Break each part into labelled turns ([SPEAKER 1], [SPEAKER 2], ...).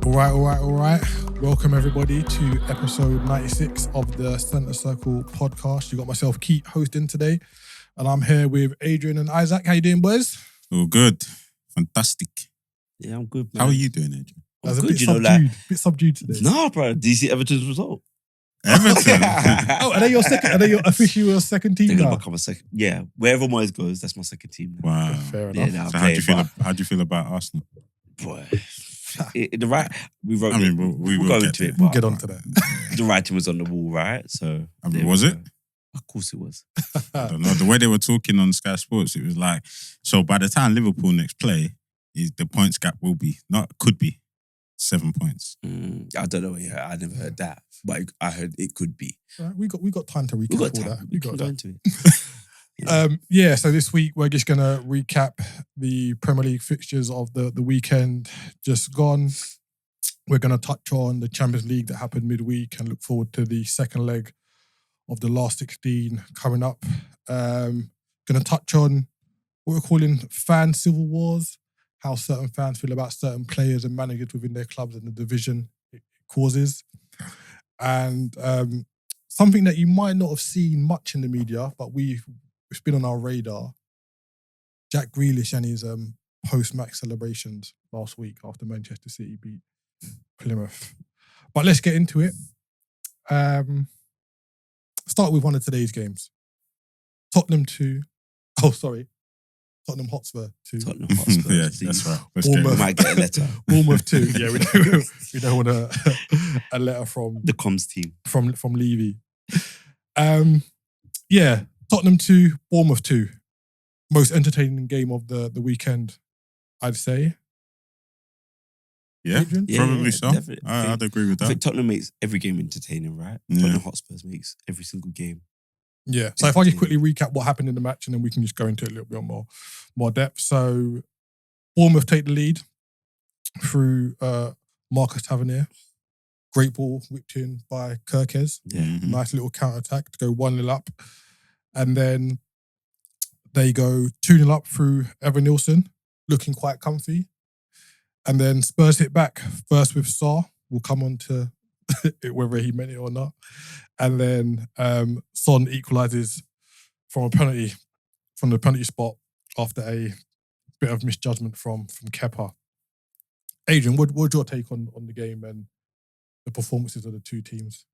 [SPEAKER 1] All right. Welcome everybody to episode 96 of the Centre Circle podcast. You got myself, Keith, hosting today, and I'm here with Adrian and Isaac. How you doing, boys?
[SPEAKER 2] All good. Fantastic.
[SPEAKER 3] Yeah, I'm good, man.
[SPEAKER 2] How are you doing, Adrian?
[SPEAKER 1] I was
[SPEAKER 3] I'm
[SPEAKER 1] a
[SPEAKER 3] good,
[SPEAKER 1] bit
[SPEAKER 3] you know,
[SPEAKER 1] subdued,
[SPEAKER 3] like...
[SPEAKER 1] bit subdued today.
[SPEAKER 3] Nah, bro. Did you see Everton's result?
[SPEAKER 2] Everton?
[SPEAKER 1] Oh, are they your second? Are they your official second team
[SPEAKER 3] They're going
[SPEAKER 1] now?
[SPEAKER 3] to become a second. Yeah, wherever Moyes goes, that's my second team now.
[SPEAKER 2] Wow.
[SPEAKER 1] Fair
[SPEAKER 3] Yeah,
[SPEAKER 1] enough.
[SPEAKER 3] nah,
[SPEAKER 2] So how do you feel about Arsenal?
[SPEAKER 3] Boy. The right... We wrote
[SPEAKER 2] I mean,
[SPEAKER 3] it.
[SPEAKER 2] we will
[SPEAKER 3] go
[SPEAKER 2] get
[SPEAKER 3] into
[SPEAKER 2] there.
[SPEAKER 3] it,
[SPEAKER 1] We'll
[SPEAKER 3] but
[SPEAKER 1] get on to that.
[SPEAKER 3] the writing was on the wall, right? So...
[SPEAKER 2] I mean,
[SPEAKER 3] there
[SPEAKER 2] was
[SPEAKER 3] we
[SPEAKER 2] it?
[SPEAKER 3] go. Of course it was.
[SPEAKER 2] I don't know. The way they were talking on Sky Sports, it was like, so by the time Liverpool next play, the points gap could be 7 points.
[SPEAKER 3] I don't know. Yeah, I never heard that. But I heard it could be.
[SPEAKER 1] Right, we got time to recap
[SPEAKER 3] We got
[SPEAKER 1] all
[SPEAKER 3] time.
[SPEAKER 1] that.
[SPEAKER 3] We can go into it.
[SPEAKER 1] So this week we're just gonna recap the Premier League fixtures of the weekend just gone. We're gonna touch on the Champions League that happened midweek and look forward to the second leg of the last 16 coming up. Gonna touch on what we're calling fan civil wars, how certain fans feel about certain players and managers within their clubs and the division it causes. And something that you might not have seen much in the media, but it's been on our radar. Jack Grealish and his post-match celebrations last week after Manchester City beat Plymouth. But let's get into it. Start with one of today's games. Tottenham Hotspur 2.
[SPEAKER 3] Tottenham Hotspur.
[SPEAKER 2] Yeah, that's right.
[SPEAKER 3] We might get a letter.
[SPEAKER 1] Bournemouth 2. Yeah, we don't want a letter from
[SPEAKER 3] The comms team.
[SPEAKER 1] from Levy. Tottenham 2, Bournemouth 2. Most entertaining game of the weekend, I'd say.
[SPEAKER 2] Yeah,
[SPEAKER 1] Adrian?
[SPEAKER 2] probably so.
[SPEAKER 3] definitely.
[SPEAKER 2] I'd agree with
[SPEAKER 3] I
[SPEAKER 2] that.
[SPEAKER 3] think Tottenham makes every game entertaining, right?
[SPEAKER 2] Yeah.
[SPEAKER 3] Tottenham Hotspurs makes every single game.
[SPEAKER 1] Yeah. So if I just quickly recap what happened in the match and then we can just go into it a little bit more depth. So Bournemouth take the lead through Marcus Tavernier. Great ball whipped in by Kirkes.
[SPEAKER 3] Yeah.
[SPEAKER 2] Mhm.
[SPEAKER 1] Nice little counter-attack to go 1-0 up. And then they go 2-0 up through Evan Nilsson, looking quite comfy. And then Spurs hit back first with Sarr. We'll come on to it, whether he meant it or not. And then Son equalises from the penalty spot after a bit of misjudgment from Kepa. Adrian, what's your take on the game and the performances of the two teams?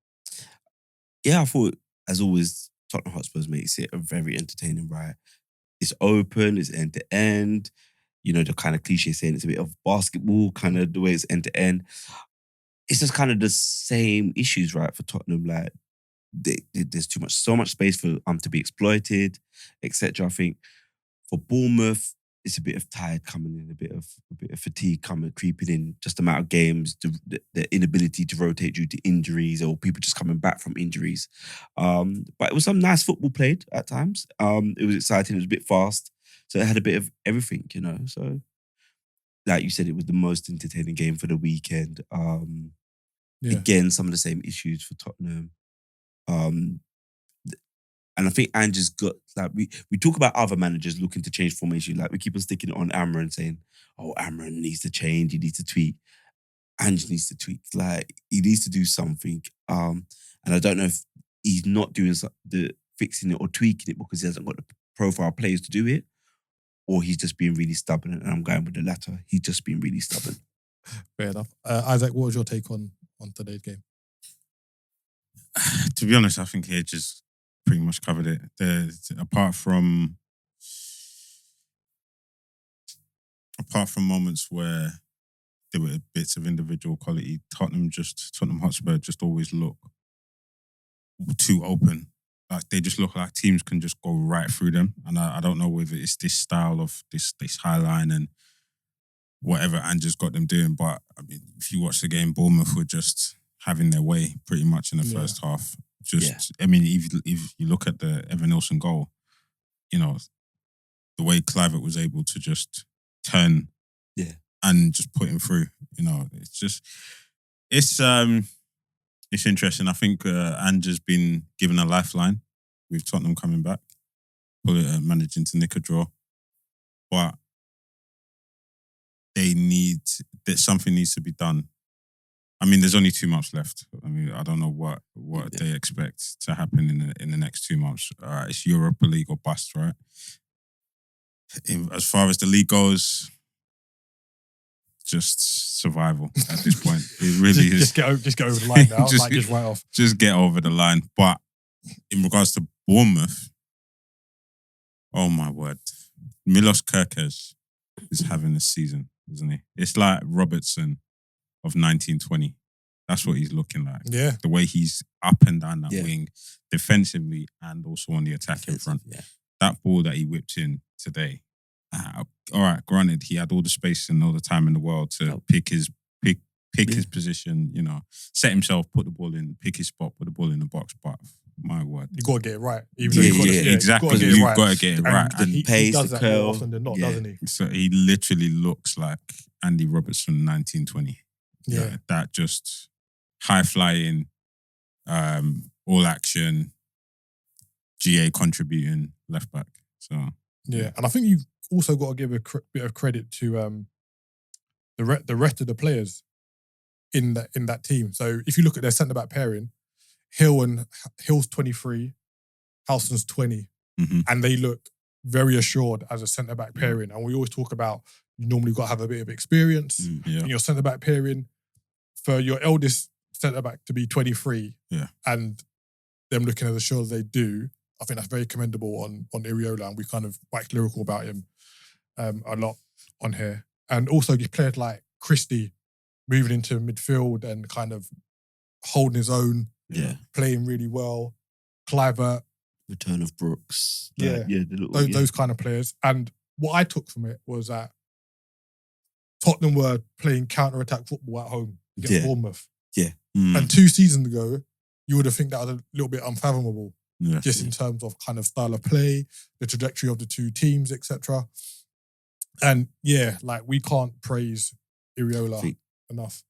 [SPEAKER 3] Yeah, I thought, as always, Tottenham Hotspurs makes it a very entertaining ride. It's open, it's end-to-end. You know, the kind of cliche saying it's a bit of basketball, kind of the way it's end-to-end. It's just kind of the same issues, right, for Tottenham. Like, there's so much space for to be exploited, etc. I think for Bournemouth, it's a bit of tired coming in, a bit of fatigue creeping in, just the amount of games, the inability to rotate due to injuries or people just coming back from injuries. But it was some nice football played at times. It was exciting, it was a bit fast. So it had a bit of everything, you know. So, like you said, it was the most entertaining game for the weekend. Again, some of the same issues for Tottenham. And I think Ange's got, like, we talk about other managers looking to change formation. Like, we keep on sticking it on Amran, saying, oh, Amran needs to change, he needs to tweak. Ange needs to tweak. Like, he needs to do something. And I don't know if he's not doing the fixing it or tweaking it because he hasn't got the profile players to do it, or he's just being really stubborn. And I'm going with the latter. He's just being really stubborn.
[SPEAKER 1] Fair enough. Isaac, what was your take on today's game?
[SPEAKER 2] To be honest, I think he just pretty much covered it. Apart from moments where there were bits of individual quality, Tottenham Hotspur just always look too open. Like, they just look like teams can just go right through them. And I don't know whether it's this style of this high line and whatever Ange's got them doing. But I mean, if you watch the game, Bournemouth were just having their way pretty much in the first half. I mean, if you look at the Evan Nilsson goal, you know, the way Kluivert was able to just turn and just put him through, you know, it's interesting. I think Ange's been given a lifeline with Tottenham coming back, managing to nick a draw. But something needs to be done I mean, there's only 2 months left. I mean, I don't know what they expect to happen in the next 2 months. It's Europa League or bust, right? As far as the league goes, just survival at this point. It really is.
[SPEAKER 1] Just get over the line now. Just right off.
[SPEAKER 2] Just get over the line. But in regards to Bournemouth, oh my word, Milos Kerkez is having a season, isn't he? It's like Robertson of 1920. That's what he's looking like.
[SPEAKER 1] Yeah.
[SPEAKER 2] The way he's up and down that wing, defensively and also on the attacking front.
[SPEAKER 3] Yeah.
[SPEAKER 2] That ball that he whipped in today. All right, granted, he had all the space and all the time in the world to pick his position, set himself, put the ball in, pick his spot, put the ball in the box. But my word,
[SPEAKER 1] you got to get it right.
[SPEAKER 2] Exactly. You've got to get it right.
[SPEAKER 1] And he does that more often than not, doesn't he?
[SPEAKER 2] So he literally looks like Andy Robertson 1920.
[SPEAKER 1] Yeah,
[SPEAKER 2] that just high flying, all action, GA contributing left back. So
[SPEAKER 1] yeah, and I think you also got to give a bit of credit to the rest of the players in that team. So if you look at their centre back pairing, Hill's 23, Howson's 20, and they look very assured as a centre back pairing. And we always talk about you normally got to have a bit of experience in your centre back pairing. For your eldest centre back to be 23, and them looking as assured as they do, I think that's very commendable on Iriola, and we kind of quite lyrical about him a lot on here. And also you played like Christie moving into midfield and kind of holding his own, playing really well. Clivert,
[SPEAKER 3] return of Brooks,
[SPEAKER 1] those kind of players. And what I took from it was that Tottenham were playing counter-attack football at home against Bournemouth.
[SPEAKER 3] Yeah.
[SPEAKER 1] And 2 seasons ago, you would have think that was a little bit unfathomable, just in terms of kind of style of play, the trajectory of the two teams, etc. And we can't praise Iriola enough.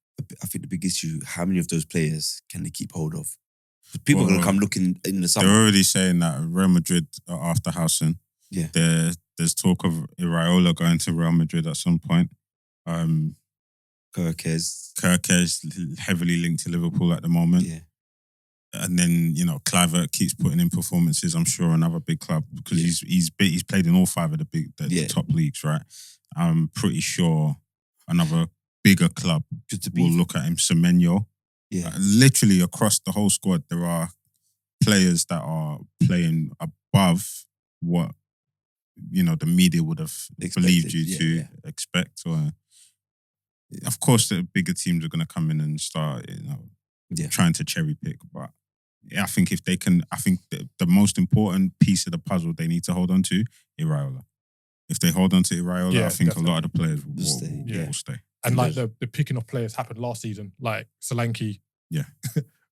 [SPEAKER 3] I think the big issue, how many of those players can they keep hold of? People are going to come looking in the summer.
[SPEAKER 2] They're already saying that Real Madrid are after Howson.
[SPEAKER 3] Yeah.
[SPEAKER 2] There's talk of Iriola going to Real Madrid at some point.
[SPEAKER 3] Kerkez
[SPEAKER 2] heavily linked to Liverpool at the moment.
[SPEAKER 3] Yeah.
[SPEAKER 2] And then, Clivert keeps putting in performances, I'm sure, another big club, because he's played in all 5 of the top leagues, right? I'm pretty sure another bigger club will look at him. Semenyo.
[SPEAKER 3] Yeah.
[SPEAKER 2] Literally across the whole squad, there are players that are playing above what, the media would have believed you to expect. Or, of course, the bigger teams are going to come in and start, trying to cherry pick. But I think if they can, the most important piece of the puzzle they need to hold on to, Iriola. If they hold on to Iriola, I think definitely. A lot of the players will stay.
[SPEAKER 1] And like the picking of players happened last season. Like Solanke,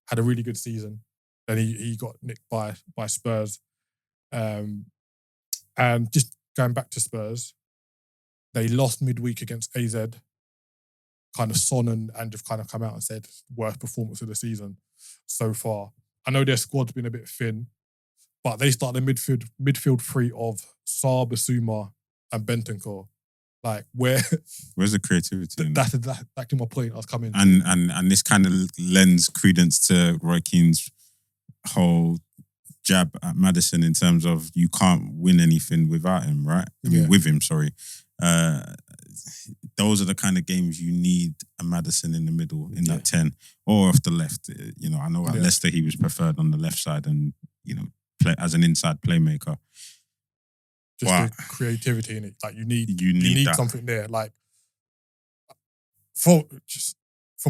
[SPEAKER 1] had a really good season. Then he got nicked by Spurs. And just going back to Spurs, they lost midweek against AZ. Kind of Son and have kind of come out and said worst performance of the season so far. I know their squad's been a bit thin, but they start the midfield 3 of Sarr, Basuma and Bentancur. Like where's
[SPEAKER 2] the creativity?
[SPEAKER 1] That's exactly my point. I was coming.
[SPEAKER 2] And this kind of lends credence to Roy Keane's whole jab at Maddison in terms of you can't win anything without him, right? I mean, with him, sorry. Those are the kind of games you need a Maddison in the middle, in that 10, or off the left. I know at Leicester he was preferred on the left side and, play as an inside playmaker.
[SPEAKER 1] Just the creativity in it. Like you need something there. Like from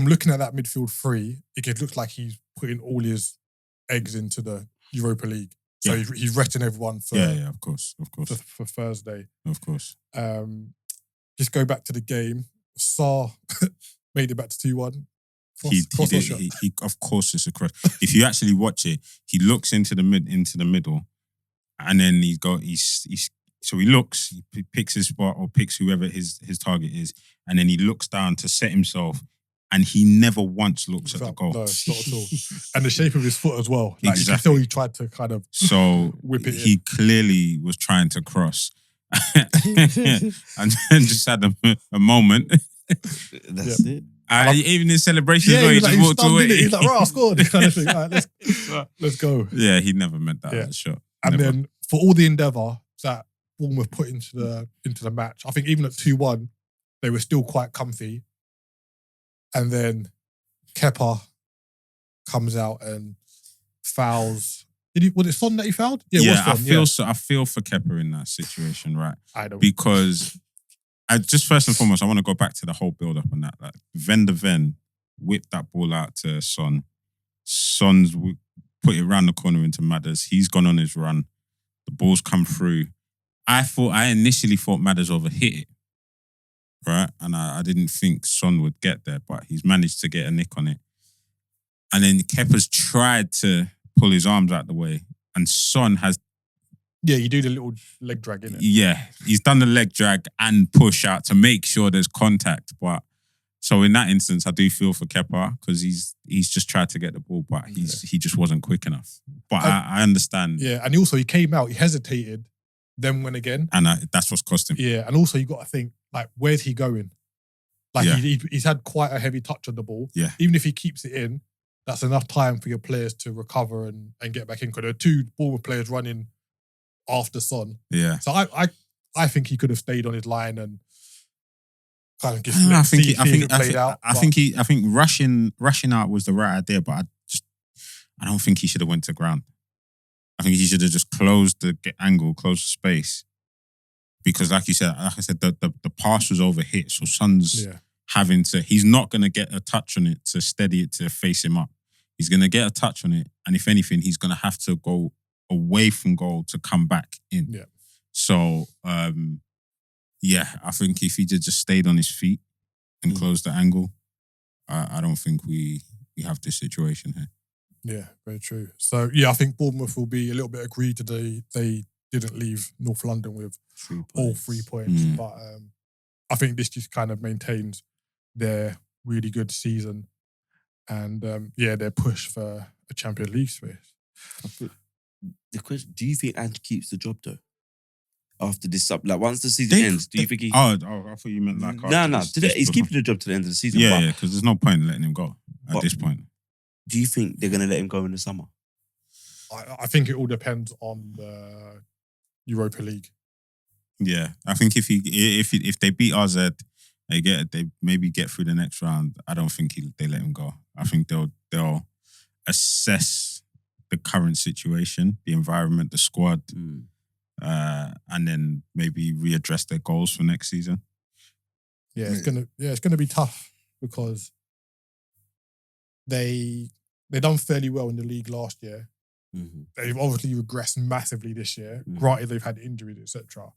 [SPEAKER 1] looking at that midfield 3, it looks like he's putting all his eggs into the Europa League. So he's resting everyone for
[SPEAKER 2] of course.
[SPEAKER 1] For Thursday.
[SPEAKER 2] Of course.
[SPEAKER 1] Just go back to the game. Sarr made it back to 2-1.
[SPEAKER 2] He of course it's a cross. If you actually watch it, he looks into the middle, and then he picks his spot or picks whoever his target is, and then he looks down to set himself, and he never once looks at the goal.
[SPEAKER 1] No, not at all. And the shape of his foot as well. Like you can tell he tried to kind of whip it.
[SPEAKER 2] He clearly was trying to cross. And then just had a moment.
[SPEAKER 3] That's it.
[SPEAKER 2] Even in celebrations,
[SPEAKER 1] Yeah,
[SPEAKER 2] he
[SPEAKER 1] he
[SPEAKER 2] just
[SPEAKER 1] was
[SPEAKER 2] walked
[SPEAKER 1] stunned,
[SPEAKER 2] away.
[SPEAKER 1] didn't he? He's like, right, I scored. Kind of thing. Right, let's go.
[SPEAKER 2] Yeah, he never meant that
[SPEAKER 1] Yeah.
[SPEAKER 2] as a shot.
[SPEAKER 1] And
[SPEAKER 2] Never.
[SPEAKER 1] then for all the endeavour that Bournemouth put into the match, I think even at 2-1, they were still quite comfy. And then Kepa comes out and fouls. Was it Son that he fouled? Yeah, it was Son.
[SPEAKER 2] I feel for Kepa in that situation, right?
[SPEAKER 1] I don't.
[SPEAKER 2] Because just first and foremost, I want to go back to the whole build-up on that. Like Van de Ven whipped that ball out to Son. Son's put it around the corner into Madders. He's gone on his run. The ball's come through. I initially thought Madders overhit it, right? And I didn't think Son would get there, but he's managed to get a nick on it. And then Kepa's tried to pull his arms out the way, and Son has.
[SPEAKER 1] Yeah, you do the little leg drag, innit?
[SPEAKER 2] Yeah, he's done the leg drag and push out to make sure there's contact. But so in that instance, I do feel for Kepa because he's just tried to get the ball, but he just wasn't quick enough. But I understand.
[SPEAKER 1] Yeah, and also he came out, he hesitated, then went again,
[SPEAKER 2] and that's what's cost him.
[SPEAKER 1] Yeah, and also you got to think like, where's he going? Like he's had quite a heavy touch on the ball.
[SPEAKER 2] Yeah,
[SPEAKER 1] even if he keeps it in, that's enough time for your players to recover and get back in. Because there are two Bournemouth players running after Son.
[SPEAKER 2] Yeah.
[SPEAKER 1] So I think he could have stayed on his line and kind of just
[SPEAKER 2] I think rushing out was the right idea, but I don't think he should have went to ground. I think he should have just closed the angle, closed the space. Because like I said, the pass was overhit, so Son's he's not going to get a touch on it to steady it to face him up. He's going to get a touch on it, and if anything, he's going to have to go away from goal to come back in.
[SPEAKER 1] Yeah.
[SPEAKER 2] So, I think if he just stayed on his feet and closed the angle, I don't think we have this situation here.
[SPEAKER 1] Yeah, very true. So, I think Bournemouth will be a little bit aggrieved today. They didn't leave North London with all 3 points. But I think this just kind of maintains their really good season and, their push for a Champions League space.
[SPEAKER 3] The question: do you think Ange keeps the job though? After this, like once the season ends, do you think he?
[SPEAKER 2] I thought you meant like
[SPEAKER 3] no. He's keeping the job to the end of the season.
[SPEAKER 2] Yeah, because there's no point in letting him go at this point.
[SPEAKER 3] Do you think they're going to let him go in the summer?
[SPEAKER 1] I think it all depends on the Europa League.
[SPEAKER 2] Yeah, I think if they beat RZ, they maybe get through the next round. I don't think they let him go. I think they'll assess the current situation, the environment, the squad, and then maybe readdress their goals for next season.
[SPEAKER 1] Yeah, it's gonna be tough because they done fairly well in the league last year. Mm-hmm. They've obviously regressed massively this year. Mm-hmm. Granted, they've had injuries, etc.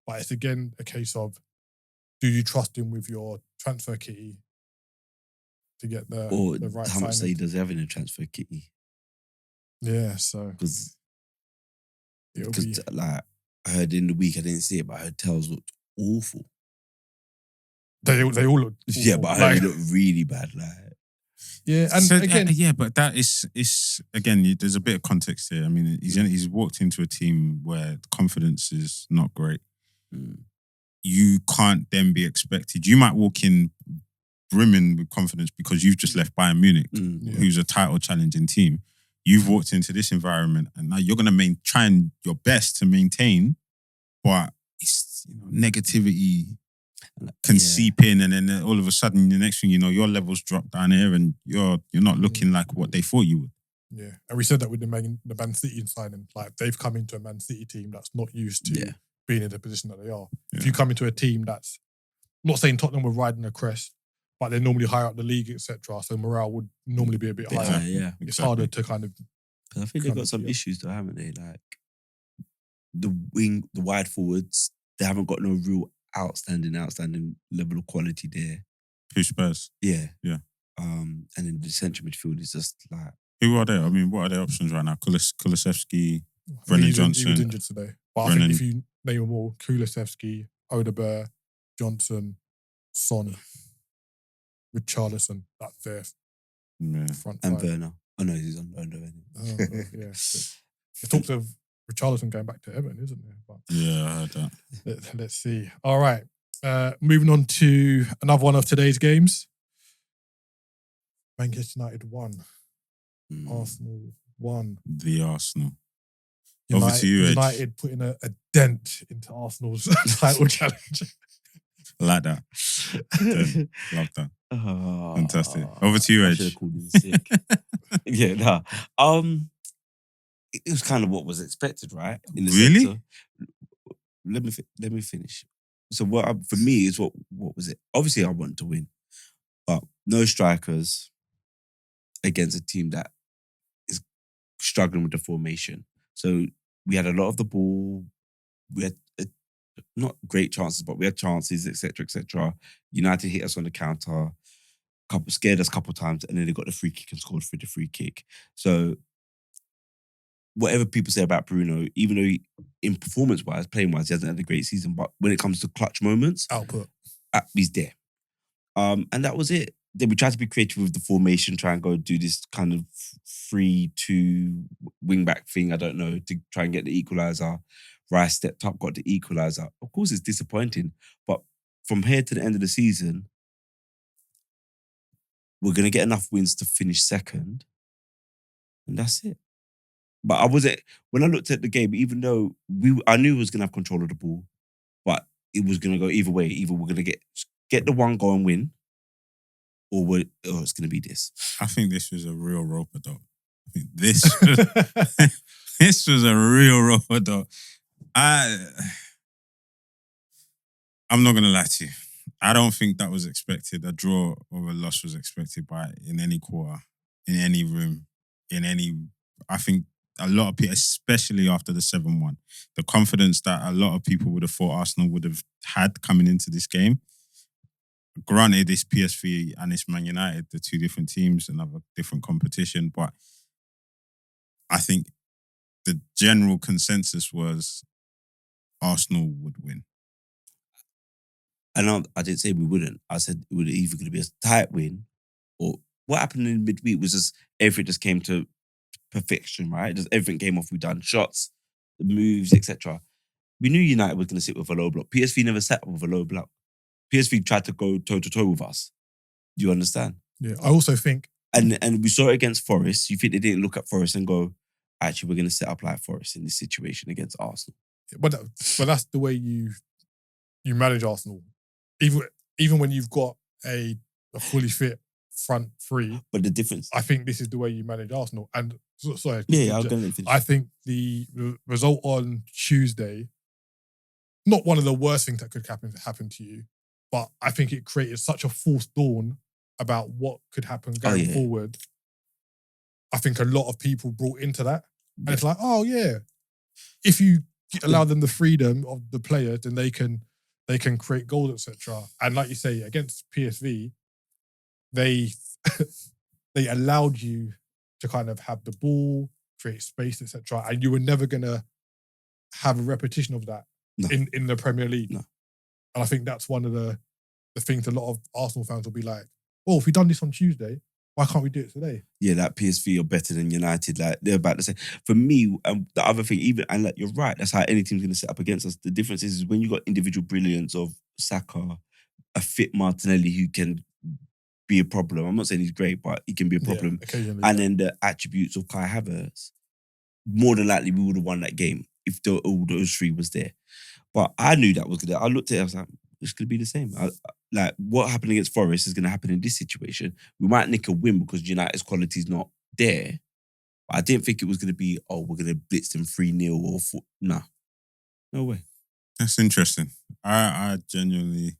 [SPEAKER 1] But it's again a case of, do you trust him with your transfer kitty to get the right
[SPEAKER 3] how much say does he have in a transfer kitty?
[SPEAKER 1] Yeah, so
[SPEAKER 3] because like I heard in the week, I didn't see it, but I heard Tels looked awful.
[SPEAKER 1] They all looked awful.
[SPEAKER 3] Yeah, but I heard it looked really bad. Like,
[SPEAKER 1] yeah, and
[SPEAKER 2] so,
[SPEAKER 1] again,
[SPEAKER 2] but that is again. There's a bit of context here. I mean, he's walked into a team where the confidence is not great. You can't then be expected. You might walk in brimming with confidence because you've just left Bayern Munich, who's a title challenging team. You've walked into this environment and now you're going to try and your best to maintain, but it's negativity can seep in, and then all of a sudden the next thing you know, your levels drop down here and you're not looking like what they thought you would.
[SPEAKER 1] Yeah, and we said that with the Man City signing. Like they've come into a Man City team that's not used to being in the position that they are. Yeah. If you come into a team that's, I'm not saying Tottenham were riding a crest, but they're normally higher up the league, etc. So morale would normally be a bit higher.
[SPEAKER 3] Yeah,
[SPEAKER 1] it's harder to kind of.
[SPEAKER 3] I think they've got some issues though, haven't they? Like the wide forwards, they haven't got no real outstanding level of quality there.
[SPEAKER 2] Who Spurs?
[SPEAKER 3] Yeah.
[SPEAKER 2] And
[SPEAKER 3] then the central midfield is just like.
[SPEAKER 2] Who are they? I mean, what are their options right now? Kulusevski, Brennan Johnson.
[SPEAKER 1] He was injured today, but I think if you name them all, Kulusevski, Odegaard, Johnson, Son, Richarlison, that's their front
[SPEAKER 3] and
[SPEAKER 1] five.
[SPEAKER 3] Werner. Oh no, he's on loan though.
[SPEAKER 1] Yeah. It talks of Richarlison going back to Everton, isn't there? But
[SPEAKER 2] yeah, I heard that.
[SPEAKER 1] Let's see. All right. Moving on to another one of today's games. Manchester United won. Arsenal won.
[SPEAKER 2] The Arsenal. Over to you, Edge.
[SPEAKER 1] United putting a dent into Arsenal's title challenge.
[SPEAKER 2] I like that. Love that. Fantastic. Over to you,
[SPEAKER 3] I
[SPEAKER 2] Edge.
[SPEAKER 3] should have called him sick. Yeah, nah. It was kind of what was expected, right? In the
[SPEAKER 2] Really?
[SPEAKER 3] sense of- let me finish. So for me is what was it? Obviously, I want to win, but no strikers against a team that is struggling with the formation. So we had a lot of the ball. We had not great chances, but we had chances, etc., etc. United hit us on the counter, scared us a couple times, and then they got the free kick and scored for the free kick. So whatever people say about Bruno, even though in performance-wise, playing-wise, he hasn't had a great season, but when it comes to clutch moments,
[SPEAKER 1] Output.
[SPEAKER 3] He's there. And that was it. Then we tried to be creative with the formation, try and go do this kind of 3-2 wing-back thing, I don't know, to try and get the equaliser. Rice stepped up, got the equaliser. Of course, it's disappointing, but from here to the end of the season, we're going to get enough wins to finish second, and that's it. But when I looked at the game, even though I knew we was going to have control of the ball, but it was going to go either way. Either we're going to get the one goal and win, or it's going to be this.
[SPEAKER 2] I think this was a real roper dog. I think this was a real roper dog. I'm not going to lie to you. I don't think that was expected. A draw or a loss was expected in any quarter, in any room, I think a lot of people, especially after the 7-1, the confidence that a lot of people would have thought Arsenal would have had coming into this game. Granted, it's PSV and it's Man United, the two different teams and have a different competition, but I think the general consensus was Arsenal would win.
[SPEAKER 3] And I didn't say we wouldn't. I said it would either going to be a tight win, or what happened in midweek was just everything just came to perfection, right? Just everything came off. We done shots, moves, etc. We knew United was going to sit with a low block. PSV never sat with a low block. PSV tried to go toe to toe with us. Do you understand?
[SPEAKER 1] Yeah, I also think,
[SPEAKER 3] and we saw it against Forest. You think they didn't look at Forest and go, actually, we're going to set up like Forest in this situation against Arsenal?
[SPEAKER 1] But that's the way you manage Arsenal. Even when you've got a fully fit front three.
[SPEAKER 3] But the difference,
[SPEAKER 1] I think this is the way you manage Arsenal. And sorry,
[SPEAKER 3] yeah, I'll go and finish.
[SPEAKER 1] I think the result on Tuesday, not one of the worst things that could happen to you, but I think it created such a false dawn about what could happen going forward. I think a lot of people brought into that. And it's like, oh yeah, if you allow them the freedom of the players, then they can create goals, etc. And like you say, against PSV, they allowed you to kind of have the ball, create space, etc. And you were never gonna have a repetition of that in the Premier League.
[SPEAKER 3] No.
[SPEAKER 1] And I think that's one of the things a lot of Arsenal fans will be like, oh, if we done this on Tuesday, why can't we do it today?
[SPEAKER 3] Yeah, that PSV are better than United. Like they're about to say. For me, the other thing, even like you're right, that's how any team's going to set up against us. The difference is when you got individual brilliance of Saka, a fit Martinelli who can be a problem. I'm not saying he's great, but he can be a problem.
[SPEAKER 1] Yeah, occasionally,
[SPEAKER 3] and then the attributes of Kai Havertz, more than likely we would have won that game if all those three was there. But I knew that was going to. I looked at it, I was like, it's going to be the same. Like what happened against Forest is going to happen in this situation. We might nick a win because United's quality is not there. But I didn't think it was going to be, oh, we're going to blitz them 3-0 or 4. Nah. No way.
[SPEAKER 2] That's interesting. I genuinely,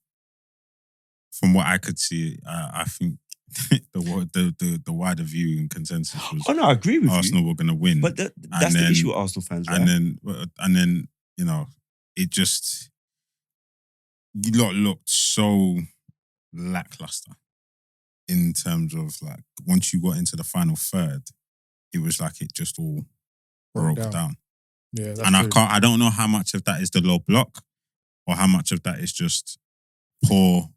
[SPEAKER 2] from what I could see, I think the wider view and consensus was
[SPEAKER 3] I agree with
[SPEAKER 2] Arsenal were going to win.
[SPEAKER 3] But that's the issue with Arsenal fans, right?
[SPEAKER 2] And then, you know, it just, you lot looked so lackluster in terms of like, once you got into the final third, it was like it just all broke down.
[SPEAKER 1] Yeah, that's
[SPEAKER 2] and
[SPEAKER 1] true.
[SPEAKER 2] I don't know how much of that is the low block or how much of that is just poor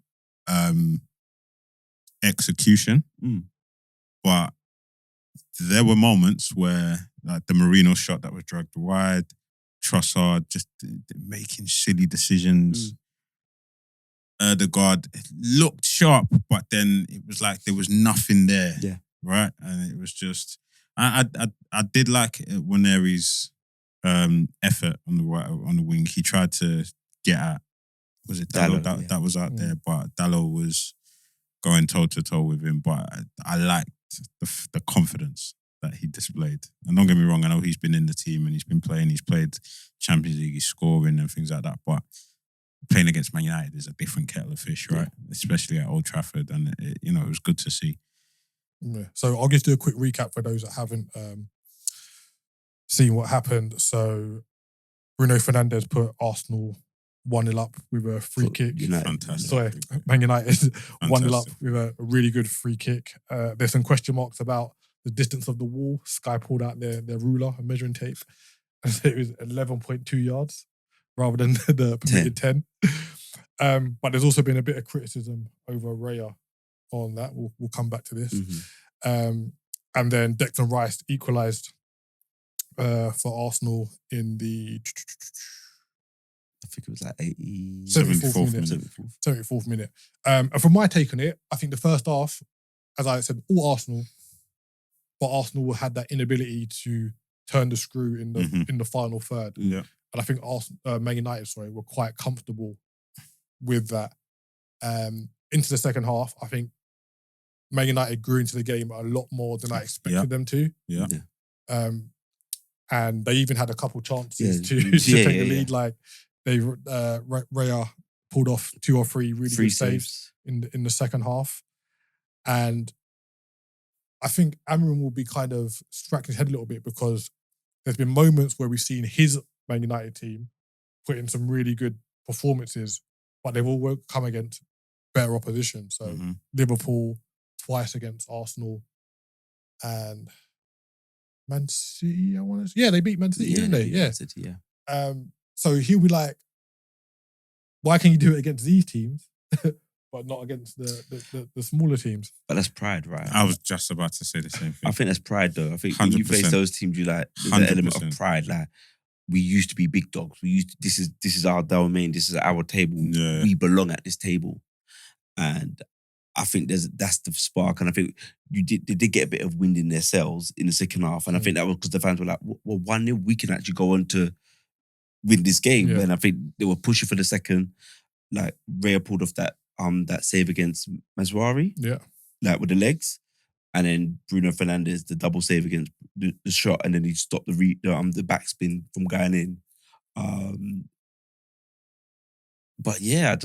[SPEAKER 2] execution. But there were moments where, like the Marino shot that was dragged wide, Trossard just making silly decisions. The guard looked sharp, but then it was like there was nothing there.
[SPEAKER 3] Yeah.
[SPEAKER 2] right? And it was just, I did like Waneri's effort on the right on the wing. He tried to get at, was it Dallo?
[SPEAKER 3] Dallo,
[SPEAKER 2] That was out there, but Dallo was going toe to toe with him. But I liked the confidence that he displayed. And don't get me wrong, I know he's been in the team and he's been playing. He's played Champions League, he's scoring and things like that. But playing against Man United is a different kettle of fish, right? Yeah. Especially at Old Trafford, and it was good to see.
[SPEAKER 1] Yeah. So I'll just do a quick recap for those that haven't seen what happened. So Bruno Fernandes put Arsenal 1-0 up with a free kick.
[SPEAKER 2] Fantastic.
[SPEAKER 1] Sorry, Man United 1-0 up with a really good free kick. There's some question marks about the distance of the wall. Sky pulled out their ruler and measuring tape and said it was 11.2 yards rather than the permitted 10. But there's also been a bit of criticism over Raya on that. We'll come back to this.
[SPEAKER 3] Mm-hmm.
[SPEAKER 1] And then Declan Rice equalised for Arsenal in the...
[SPEAKER 3] I think it was like
[SPEAKER 1] 74th minute. And from my take on it, I think the first half, as I said, all Arsenal, but Arsenal had that inability to turn the screw in the final third.
[SPEAKER 2] Yeah.
[SPEAKER 1] And I think Man United, were quite comfortable with that. Into the second half, I think Man United grew into the game a lot more than I expected them to.
[SPEAKER 2] Yeah.
[SPEAKER 1] And they even had a couple chances to take the lead. Like Raya pulled off 2 or 3 really good saves in the second half. And I think Amorim will be kind of scratching his head a little bit because there's been moments where we've seen his Man United team put in some really good performances, but they've all come against better opposition. So Liverpool, twice against Arsenal, and Man City, I want to say. Yeah, they beat Man City, didn't they? Yeah.
[SPEAKER 3] City,
[SPEAKER 1] so he'll be like, why can you do it against these teams, but not against the smaller teams?
[SPEAKER 3] But that's pride, right?
[SPEAKER 2] I was just about to say the same thing.
[SPEAKER 3] I think that's pride, though. I think when you face those teams, you like there's an element of pride. Like, we used to be big dogs. This is our domain. This is our table.
[SPEAKER 2] Yeah.
[SPEAKER 3] We belong at this table, and I think that's the spark. And I think they did get a bit of wind in their sails in the second half, and I think that was because the fans were like, "Well, 1-0, we can actually go on to win this game."
[SPEAKER 1] Yeah.
[SPEAKER 3] And I think they were pushing for the second. Like Raya pulled off that save against Mazraoui, like with the legs, and then Bruno Fernandes the double save against the shot, and then he stopped the backspin from going in. But yeah,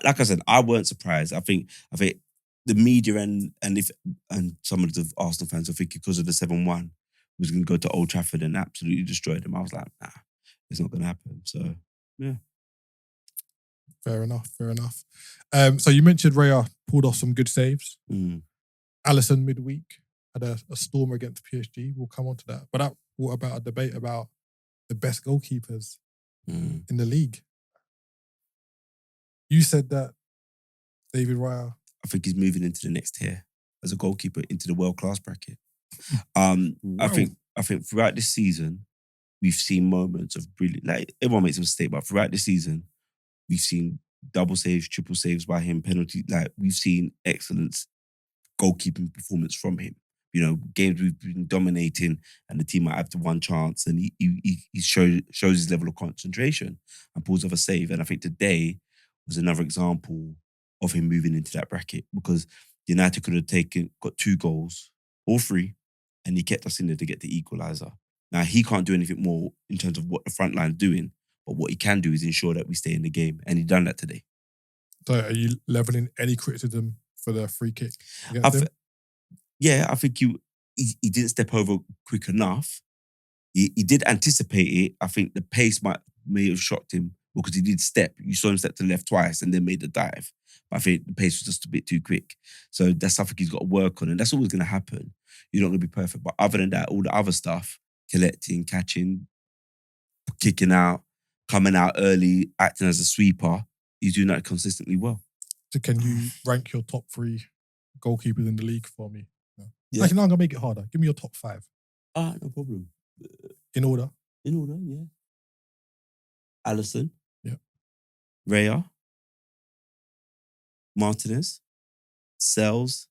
[SPEAKER 3] like I said, I weren't surprised. I think the media and some of the Arsenal fans, I think because of the 7-1, was going to go to Old Trafford and absolutely destroy them. I was like, nah, it's not going to happen. So yeah.
[SPEAKER 1] Fair enough. So you mentioned Raya pulled off some good saves. Alisson midweek had a storm against PSG. We'll come on to that. But that brought about a debate about the best goalkeepers in the league. You said that David Raya.
[SPEAKER 3] I think he's moving into the next tier as a goalkeeper into the world-class bracket.
[SPEAKER 1] Wow.
[SPEAKER 3] I think throughout this season, we've seen moments of brilliant. Like, everyone makes a mistake, but throughout the season, we've seen double saves, triple saves by him, penalty. Like, we've seen excellent goalkeeping performance from him. You know, games we've been dominating and the team might have the one chance, and he shows his level of concentration and pulls off a save. And I think today was another example of him moving into that bracket, because United could have got 2 goals or 3, and he kept us in there to get the equaliser. Now, he can't do anything more in terms of what the front line's doing, but what he can do is ensure that we stay in the game, and he done that today.
[SPEAKER 1] So are you levelling any criticism for the free kick against him?
[SPEAKER 3] Yeah, I think he didn't step over quick enough. He did anticipate it. I think the pace may have shocked him because he did step. You saw him step to the left twice and then made the dive. But I think the pace was just a bit too quick. So that's something he's got to work on, and that's always going to happen. You're not going to be perfect. But other than that, all the other stuff, collecting, catching, kicking out, coming out early, acting as a sweeper, he's doing that consistently well.
[SPEAKER 1] So can you rank your top 3 goalkeepers in the league for me?
[SPEAKER 3] Yeah.
[SPEAKER 1] Actually, no, I'm going to make it harder. Give me your top 5.
[SPEAKER 3] No problem.
[SPEAKER 1] In order?
[SPEAKER 3] In order, yeah. Alisson.
[SPEAKER 1] Yeah.
[SPEAKER 3] Raya. Martinez. Sells.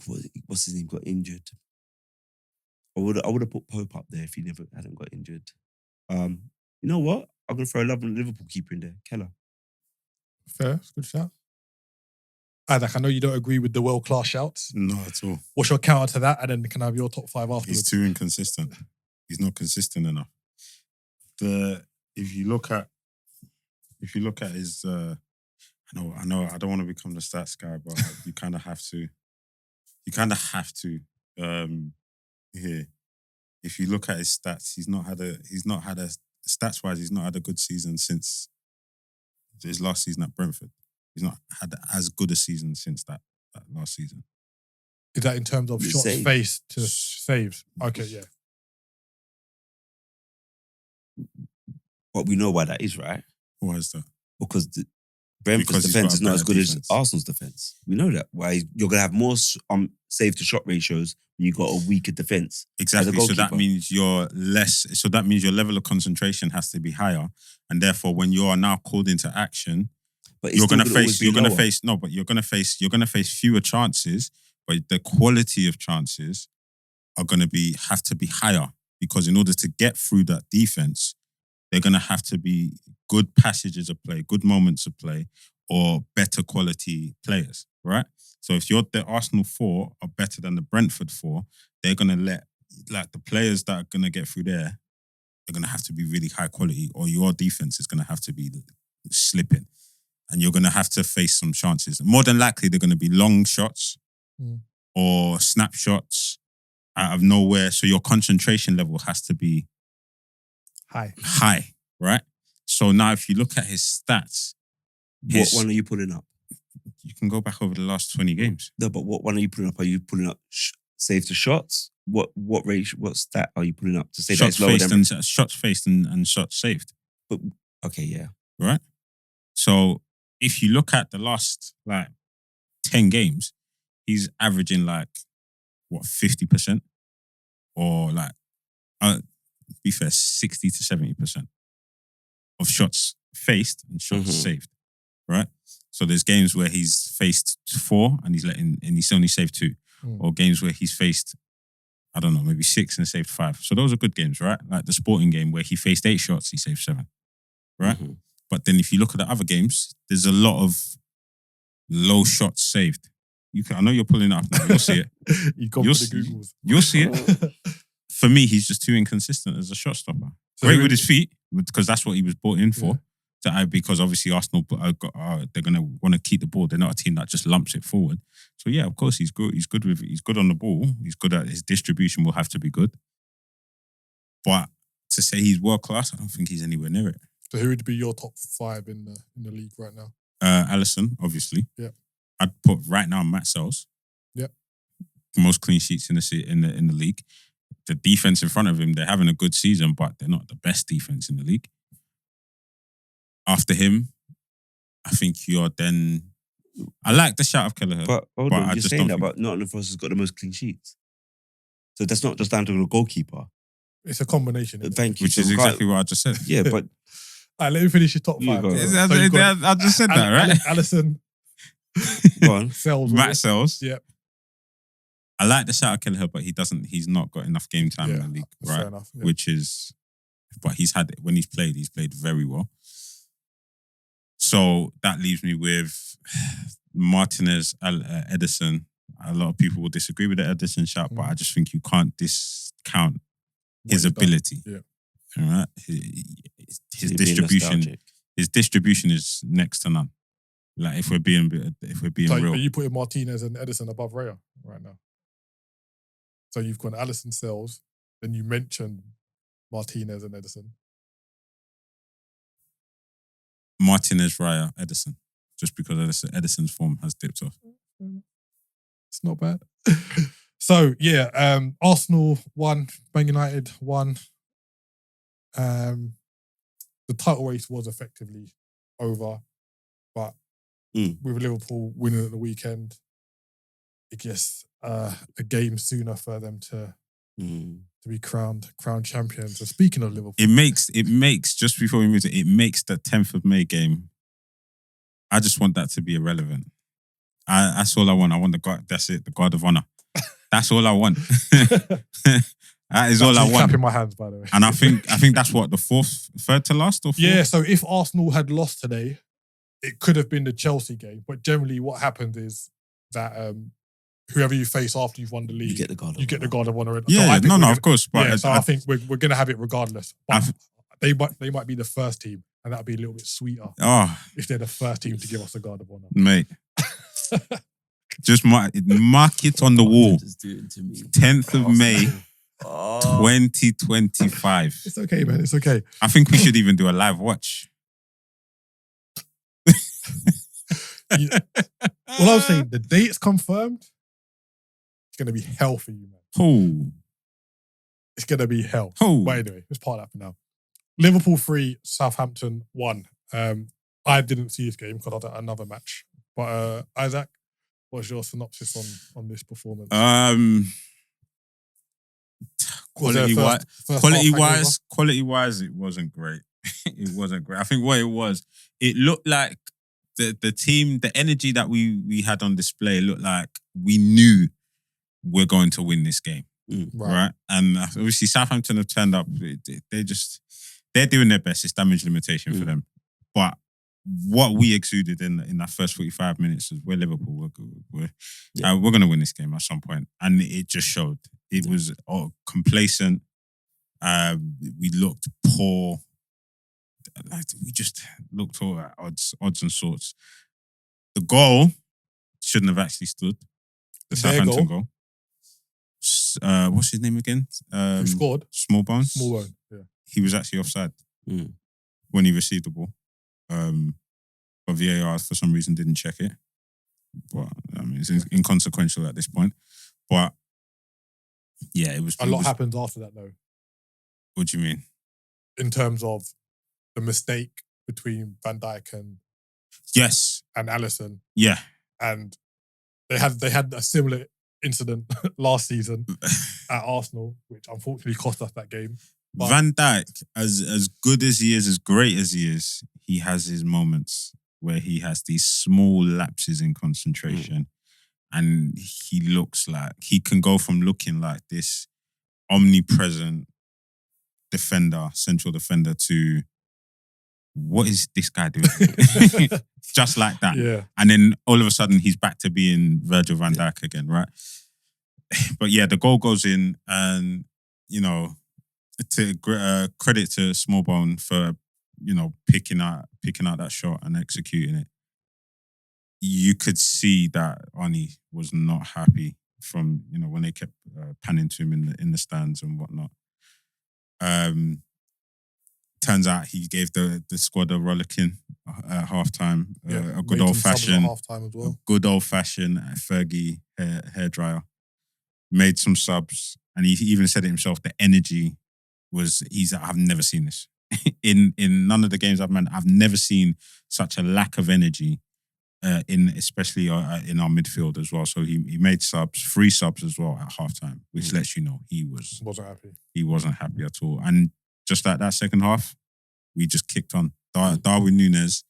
[SPEAKER 3] what's his name, got injured. I would have put Pope up there if he hadn't got injured. You know what? I'm gonna throw a Liverpool keeper in there, Keller.
[SPEAKER 1] Fair, it's a good shout. Adak, I know you don't agree with the world-class shouts.
[SPEAKER 2] No, at all.
[SPEAKER 1] What's your counter to that? And then can I have your top 5 afterwards?
[SPEAKER 2] He's too inconsistent. He's not consistent enough. If you look at his, I know, I don't want to become the stats guy, but you kind of have to. You kind of have to. Here, if you look at his stats, he's not had a stats-wise, he's not had a good season since his last season at Brentford. He's not had as good a season since that last season.
[SPEAKER 1] Is that in terms of shots faced to saves? Okay, yeah.
[SPEAKER 3] But we know why that is, right?
[SPEAKER 2] Why is that?
[SPEAKER 3] Because Brentford's defense is not as good as Arsenal's defense. We know that. Why you're gonna have more save to shot ratios when you got a weaker defense.
[SPEAKER 2] Exactly. So that means you're less. So that means your level of concentration has to be higher, and therefore, when you are now called into action, you're gonna face fewer chances, but the quality of chances are gonna have to be higher, because in order to get through that defense, they're gonna have to be good passages of play, good moments of play, or better quality players, right? So if the Arsenal 4 are better than the Brentford 4, they're gonna let the players that are gonna get through there, they're gonna have to be really high quality, or your defense is gonna have to be slipping. And you're going to have to face some chances. More than likely, they're going to be long shots or snapshots out of nowhere. So your concentration level has to be high, right? So now if you look at his stats...
[SPEAKER 3] What one are you pulling up?
[SPEAKER 2] You can go back over the last 20 games.
[SPEAKER 3] No, but what one are you pulling up? Are you pulling up save to shots? What ratio? What stat are you pulling up to say
[SPEAKER 2] shots
[SPEAKER 3] that's lower
[SPEAKER 2] faced
[SPEAKER 3] than...
[SPEAKER 2] shots faced and shots saved.
[SPEAKER 3] But, okay, yeah.
[SPEAKER 2] Right? So... if you look at the last 10 games, he's averaging 50%, or be fair, 60 to 70% of shots faced and shots saved, right? So there's games where he's faced 4 and he's only saved 2, or games where he's faced, I don't know, maybe 6 and saved 5. So those are good games, right? Like the Sporting game where he faced 8 shots, he saved 7, right? But then if you look at the other games, there's a lot of low shots saved. I know you're pulling it up now. You'll see it. You'll see it. For me, he's just too inconsistent as a shot stopper. So great with his feet, because that's what he was brought in for. Because obviously Arsenal, they're going to want to keep the ball. They're not a team that just lumps it forward. So yeah, of course he's good. He's good on the ball. He's good at his distribution. Will have to be good. But to say he's world class, I don't think he's anywhere near it.
[SPEAKER 1] So who would be your top 5 in the league right now?
[SPEAKER 2] Alisson, obviously.
[SPEAKER 1] Yeah.
[SPEAKER 2] I'd put right now Matt Sells.
[SPEAKER 1] Yeah.
[SPEAKER 2] Most clean sheets in the league. The defense in front of him, they're having a good season, but they're not the best defense in the league. After him, I think you're then. I like the shout of Kelleher.
[SPEAKER 3] But hold on, you're saying that, but Nottingham Forest has got the most clean sheets. So that's not just down to the goalkeeper.
[SPEAKER 1] It's a combination.
[SPEAKER 3] Thank you.
[SPEAKER 2] Which is exactly what I just said.
[SPEAKER 3] Yeah, but...
[SPEAKER 1] All right, let me finish your top 5.
[SPEAKER 2] I just said that, right?
[SPEAKER 1] Alisson.
[SPEAKER 3] Go on.
[SPEAKER 1] Sells.
[SPEAKER 2] Matt Sells.
[SPEAKER 1] Yep.
[SPEAKER 2] I like the shout of Kelleher, but he's not got enough game time in the league, right?
[SPEAKER 1] Fair enough. Yeah.
[SPEAKER 2] Which is... But when he's played very well. So that leaves me with Martinez, Ederson. A lot of people will disagree with the Ederson shout, but I just think you can't discount his ability.
[SPEAKER 1] Yeah.
[SPEAKER 2] All right. His distribution is next to none. Like if we're being
[SPEAKER 1] so
[SPEAKER 2] real.
[SPEAKER 1] Are you putting Martinez and Ederson above Raya right now? So you've got Alisson, Sells, then you mentioned Martinez and Ederson.
[SPEAKER 2] Martinez, Raya, Ederson. Just because Ederson's form has dipped off.
[SPEAKER 1] It's not bad. So, yeah, Arsenal won, Man United won. The title race was effectively over, but with Liverpool winning at the weekend, it gets a game sooner for them to be crowned champions. So speaking of Liverpool,
[SPEAKER 2] it makes just before we move to it makes the 10th of May game. I just want that to be irrelevant. That's all I want. I want the guard. That's it. The guard of honor. That's all I want. That is all I want.
[SPEAKER 1] Clapping my hands, by the way.
[SPEAKER 2] And I think that's what, the third to last or fourth?
[SPEAKER 1] Yeah, so if Arsenal had lost today, it could have been the Chelsea game. But generally what happened is that whoever you face after you've won the league,
[SPEAKER 3] You get the God
[SPEAKER 1] of Honor.
[SPEAKER 2] Yeah, of course. But
[SPEAKER 1] so I think we're going to have it regardless. But they might be the first team, and that'd be a little bit sweeter if they're the first team to give us the Guard of Honor.
[SPEAKER 2] Mate. Just mark it on the wall.
[SPEAKER 3] Just do it to me.
[SPEAKER 2] 10th of May, 2025.
[SPEAKER 1] It's okay, man. It's okay.
[SPEAKER 2] I think we should even do a live watch.
[SPEAKER 1] Well, I was saying, the date's confirmed. It's going to be hell for you, man.
[SPEAKER 2] Oh.
[SPEAKER 1] It's going to be hell.
[SPEAKER 2] Oh.
[SPEAKER 1] But anyway, let's part that for now. Liverpool 3, Southampton 1. I didn't see this game because I had another match. But Isaac, what's your synopsis on this performance?
[SPEAKER 2] Quality wise, it wasn't great. It wasn't great. I think what it was, it looked like the team, the energy that we had on display, looked like we knew we're going to win this game. Right. And obviously Southampton have turned up. They're doing their best. It's damage limitation for them. But what we exuded in that first 45 minutes is we're Liverpool. We're going to win this game at some point. And it just showed. It was complacent. We looked poor. Like, we just looked all at odds and sorts. The goal shouldn't have actually stood. The Southampton goal. What's his name again?
[SPEAKER 1] Who scored?
[SPEAKER 2] Smallbone.
[SPEAKER 1] Yeah.
[SPEAKER 2] He was actually offside when he received the ball. But VAR for some reason didn't check it. But I mean, it's inconsequential at this point. But yeah, it was.
[SPEAKER 1] A lot happens after that, though.
[SPEAKER 2] What do you mean?
[SPEAKER 1] In terms of the mistake between Van Dijk and Alisson.
[SPEAKER 2] Yeah,
[SPEAKER 1] and they had a similar incident last season at Arsenal, which unfortunately cost us that game. But
[SPEAKER 2] Van Dijk, as good as he is, as great as he is, he has his moments where he has these small lapses in concentration, and he looks like he can go from looking like this omnipresent defender, central defender, to what is this guy doing? Just like that.
[SPEAKER 1] Yeah.
[SPEAKER 2] And then all of a sudden he's back to being Virgil van Dijk again, right? But yeah, the goal goes in, and to credit to Smallbone for picking out that shot and executing it. You could see that Arnie was not happy from when they kept panning to him in the stands and whatnot. Turns out he gave the squad a rollicking at halftime. A good old fashioned Fergie hairdryer. Made some subs, and he even said it himself. The energy was. I've never seen this in none of the games I've been. I've never seen such a lack of energy especially in our midfield as well. So he made subs, 3 subs as well at halftime, which lets you know he wasn't happy. He wasn't happy at all. And just like that second half, we just kicked on. Darwin Núñez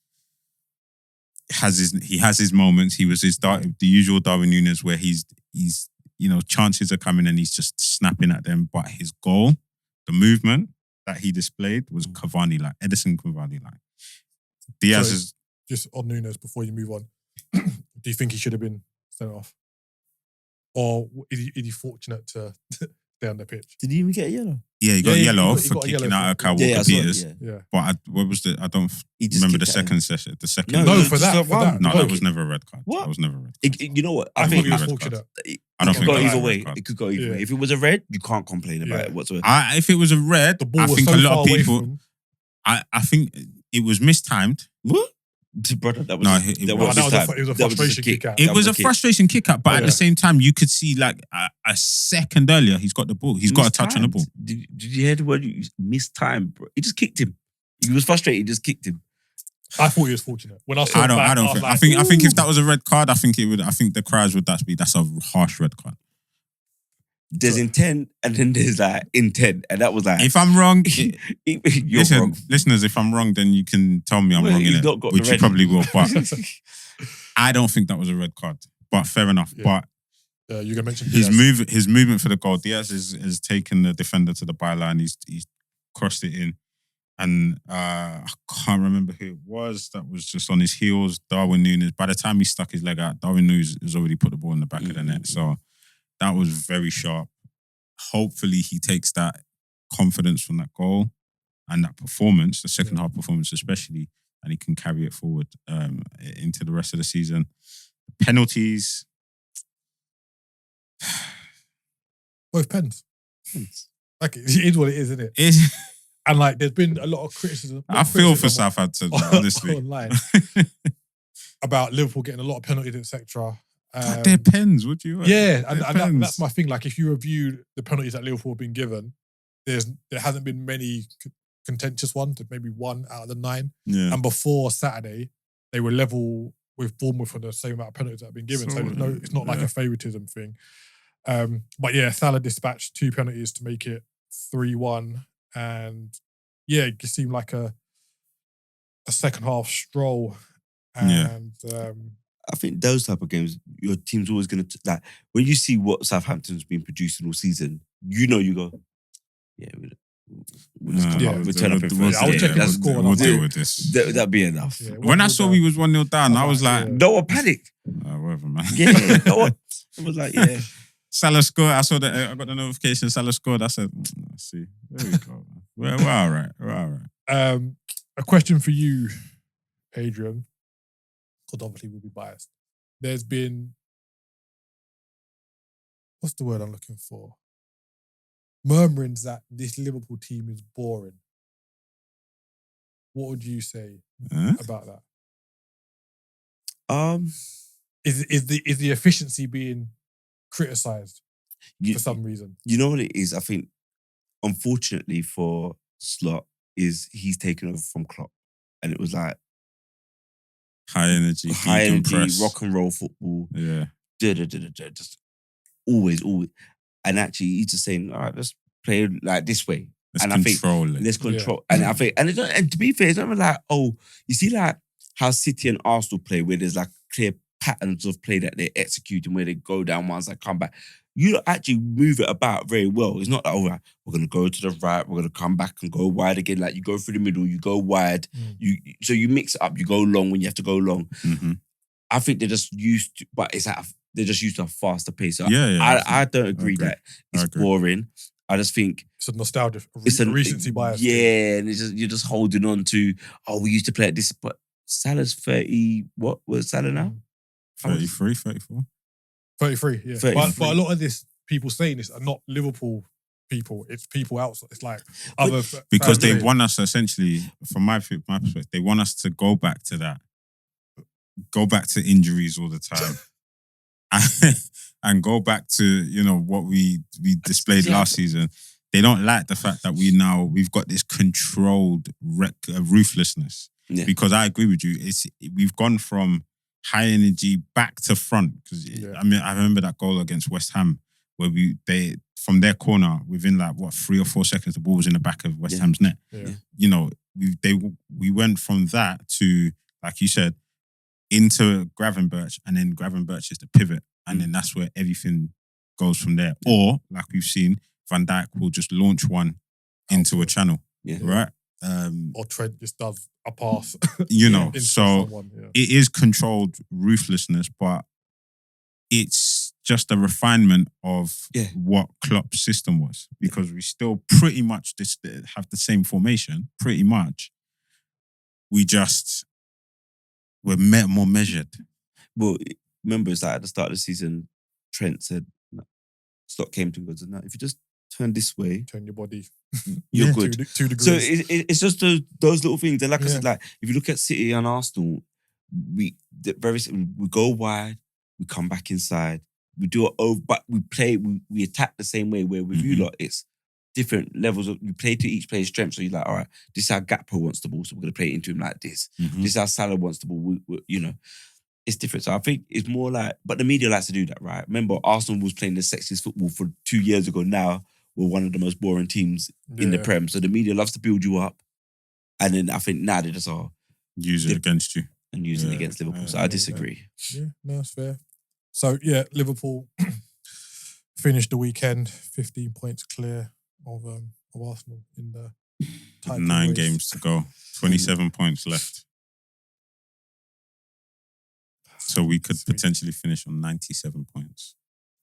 [SPEAKER 2] has his moments. He was the usual Darwin Núñez where he's chances are coming and he's just snapping at them. But his goal, the movement that he displayed was Cavani-like, Edison Cavani-like. Diaz is
[SPEAKER 1] just on Núñez before you move on. Do you think he should have been sent off, or is he fortunate to stay on the pitch?
[SPEAKER 3] Did he even get a yellow?
[SPEAKER 2] Yeah, he got yellow for kicking out a Kyle Walker Peters.
[SPEAKER 1] Yeah.
[SPEAKER 2] But what was I don't remember the second session. The second.
[SPEAKER 1] No, for that.
[SPEAKER 2] No, that was never a red card.
[SPEAKER 3] What?
[SPEAKER 2] That was never a red card.
[SPEAKER 3] You know what?
[SPEAKER 1] I think he was fortunate.
[SPEAKER 2] I don't think
[SPEAKER 3] it could go
[SPEAKER 2] that was
[SPEAKER 3] either
[SPEAKER 2] a
[SPEAKER 3] way.
[SPEAKER 2] red card.
[SPEAKER 3] It could go either way. If it was a red, you can't complain about it whatsoever.
[SPEAKER 2] If it was a red,
[SPEAKER 1] the ball
[SPEAKER 2] I
[SPEAKER 1] was
[SPEAKER 2] think
[SPEAKER 1] so
[SPEAKER 2] a lot
[SPEAKER 1] far
[SPEAKER 2] of
[SPEAKER 1] away
[SPEAKER 2] people.
[SPEAKER 1] from him.
[SPEAKER 2] I think it was mistimed.
[SPEAKER 3] What? Brother, that was
[SPEAKER 1] it was a frustration kick out.
[SPEAKER 2] It was a frustration kick out, but at the same time, you could see like a second earlier, he's got the ball. He's got a touch on the ball.
[SPEAKER 3] Did you hear the word? Mistimed, bro. He just kicked him. He was frustrated. He just kicked him.
[SPEAKER 1] I thought he was fortunate. When I saw
[SPEAKER 2] I don't think. I think if that was a red card, I think the cries would that's a harsh red card.
[SPEAKER 3] There's intent, and then there's like intent, and that was like.
[SPEAKER 2] If I'm wrong,
[SPEAKER 3] wrong.
[SPEAKER 2] Listeners, if I'm wrong, then you can tell me I'm wrong in it, which you probably will. But I don't think that was a red card. But fair enough.
[SPEAKER 1] Yeah.
[SPEAKER 2] But
[SPEAKER 1] You're gonna mention
[SPEAKER 2] His
[SPEAKER 1] Diaz.
[SPEAKER 2] his movement for the goal. Diaz has taken the defender to the byline. He's crossed it in, and I can't remember who it was that was just on his heels. Darwin Núñez. By the time he stuck his leg out, Darwin Núñez has already put the ball in the back of the net. So that was very sharp. Hopefully, he takes that confidence from that goal and that performance, the second half performance especially, and he can carry it forward into the rest of the season. Penalties.
[SPEAKER 1] Both pens. Like, it is what it is, isn't it? And like, there's been a lot of criticism.
[SPEAKER 2] I feel for Southampton, honestly.
[SPEAKER 1] Online about Liverpool getting a lot of penalties, etc.
[SPEAKER 2] They're pens, would you?
[SPEAKER 1] Yeah, and that's my thing. Like, if you review the penalties that Liverpool have been given, there hasn't been many contentious ones. Maybe 1 out of the 9.
[SPEAKER 2] Yeah.
[SPEAKER 1] And before Saturday, they were level with Bournemouth for the same amount of penalties that have been given. So it's not like a favouritism thing. But yeah, Salah dispatched 2 penalties to make it 3-1, and yeah, it just seemed like a second half stroll. And
[SPEAKER 3] I think those type of games, your team's always going to like when you see what Southampton's been producing all season. You go, yeah, we'll just come up. We'll turn up in first.
[SPEAKER 1] I'll check the score.
[SPEAKER 2] We'll deal with this.
[SPEAKER 3] That'd be enough.
[SPEAKER 1] Yeah,
[SPEAKER 2] when I saw we was 1-0 down, I was like,
[SPEAKER 3] no one panicked.
[SPEAKER 2] Whatever, man.
[SPEAKER 3] Yeah, no one. It was like, yeah.
[SPEAKER 2] Salah scored. I saw that. I got the notification. Salah scored. I said, let's see. There we go. We're all right. We're all right.
[SPEAKER 1] A question for you, Adrian, because obviously we'll be biased. There's been, what's the word I'm looking for? Murmurings that this Liverpool team is boring. What would you say about that? Is the efficiency being criticised for some reason?
[SPEAKER 3] You know what it is? I think, unfortunately for Slot, is he's taken over from Klopp, and it was like
[SPEAKER 2] high energy,
[SPEAKER 3] rock and roll football.
[SPEAKER 2] Yeah,
[SPEAKER 3] just always, and actually he's just saying, all right, let's play like this way.
[SPEAKER 2] Let's control.
[SPEAKER 3] And I think, and to be fair, it's not like, oh, you see like how City and Arsenal play, where there's like clear patterns of play that they're executing, where they go down once, they come back. You actually move it about very well. It's not like, all right, we're going to go to the right, we're going to come back and go wide again. Like, you go through the middle, you go wide. So you mix it up, you go long when you have to go long.
[SPEAKER 2] Mm-hmm.
[SPEAKER 3] I think they're just used to, but they're just used to a faster pace. So
[SPEAKER 2] Yeah,
[SPEAKER 3] I don't agree that it's boring. I just think
[SPEAKER 1] it's a nostalgia, it's a recency bias.
[SPEAKER 3] Yeah, and it's just, you're just holding on to, we used to play at this, but Salah's 30, what was Salah now?
[SPEAKER 2] 33, 34.
[SPEAKER 1] 33, yeah.
[SPEAKER 3] 33.
[SPEAKER 1] But a lot of this, people saying this are not Liverpool people. It's people outside. It's like other
[SPEAKER 2] because they want us, essentially, from my perspective, they want us to go back to that. Go back to injuries all the time. And go back to, what we displayed last season. They don't like the fact that we've got this controlled ruthlessness.
[SPEAKER 3] Yeah.
[SPEAKER 2] Because I agree with you. We've gone from high energy back to front. Because I remember that goal against West Ham where they from their corner within 3 or 4 seconds the ball was in the back of West Ham's net.
[SPEAKER 1] Yeah.
[SPEAKER 2] We went from that to, like you said, into Gravenberch, and then Gravenberch is the pivot, and then that's where everything goes from there. Or, like we've seen, Van Dijk will just launch one into a channel, right?
[SPEAKER 1] Or Trent just does a pass.
[SPEAKER 2] So it is controlled ruthlessness, but it's just a refinement of what Klopp's system was, because we still pretty much have the same formation, pretty much. We're more measured.
[SPEAKER 3] Well, remember, it's like at the start of the season, Trent said, Slot came to him and goes, no, if you just turn this way,
[SPEAKER 1] turn your body,
[SPEAKER 3] you're good.
[SPEAKER 1] 2 degrees.
[SPEAKER 3] So it's just those little things. And like I said, like if you look at City and Arsenal, we go wide, we come back inside, we do it over, but we attack the same way. Where with you lot, it's different levels of, you play to each player's strength. So you're like, all right, this is how Gakpo wants the ball, so we're going to play it into him like this. This is how Salah wants the ball. It's different. So I think it's more like, but the media likes to do that, right? Remember, Arsenal was playing the sexiest football for 2 years ago. Now we're one of the most boring teams in the Prem. So the media loves to build you up. And then I think now they just are...
[SPEAKER 2] Use it against you.
[SPEAKER 3] And use it against Liverpool. So I disagree.
[SPEAKER 1] Yeah, no, that's fair. So yeah, Liverpool, finished the weekend 15 points clear of Arsenal in the title
[SPEAKER 2] 9
[SPEAKER 1] race.
[SPEAKER 2] games to go. 27 points left. So we could
[SPEAKER 1] Sweet.
[SPEAKER 2] potentially finish on 97 points.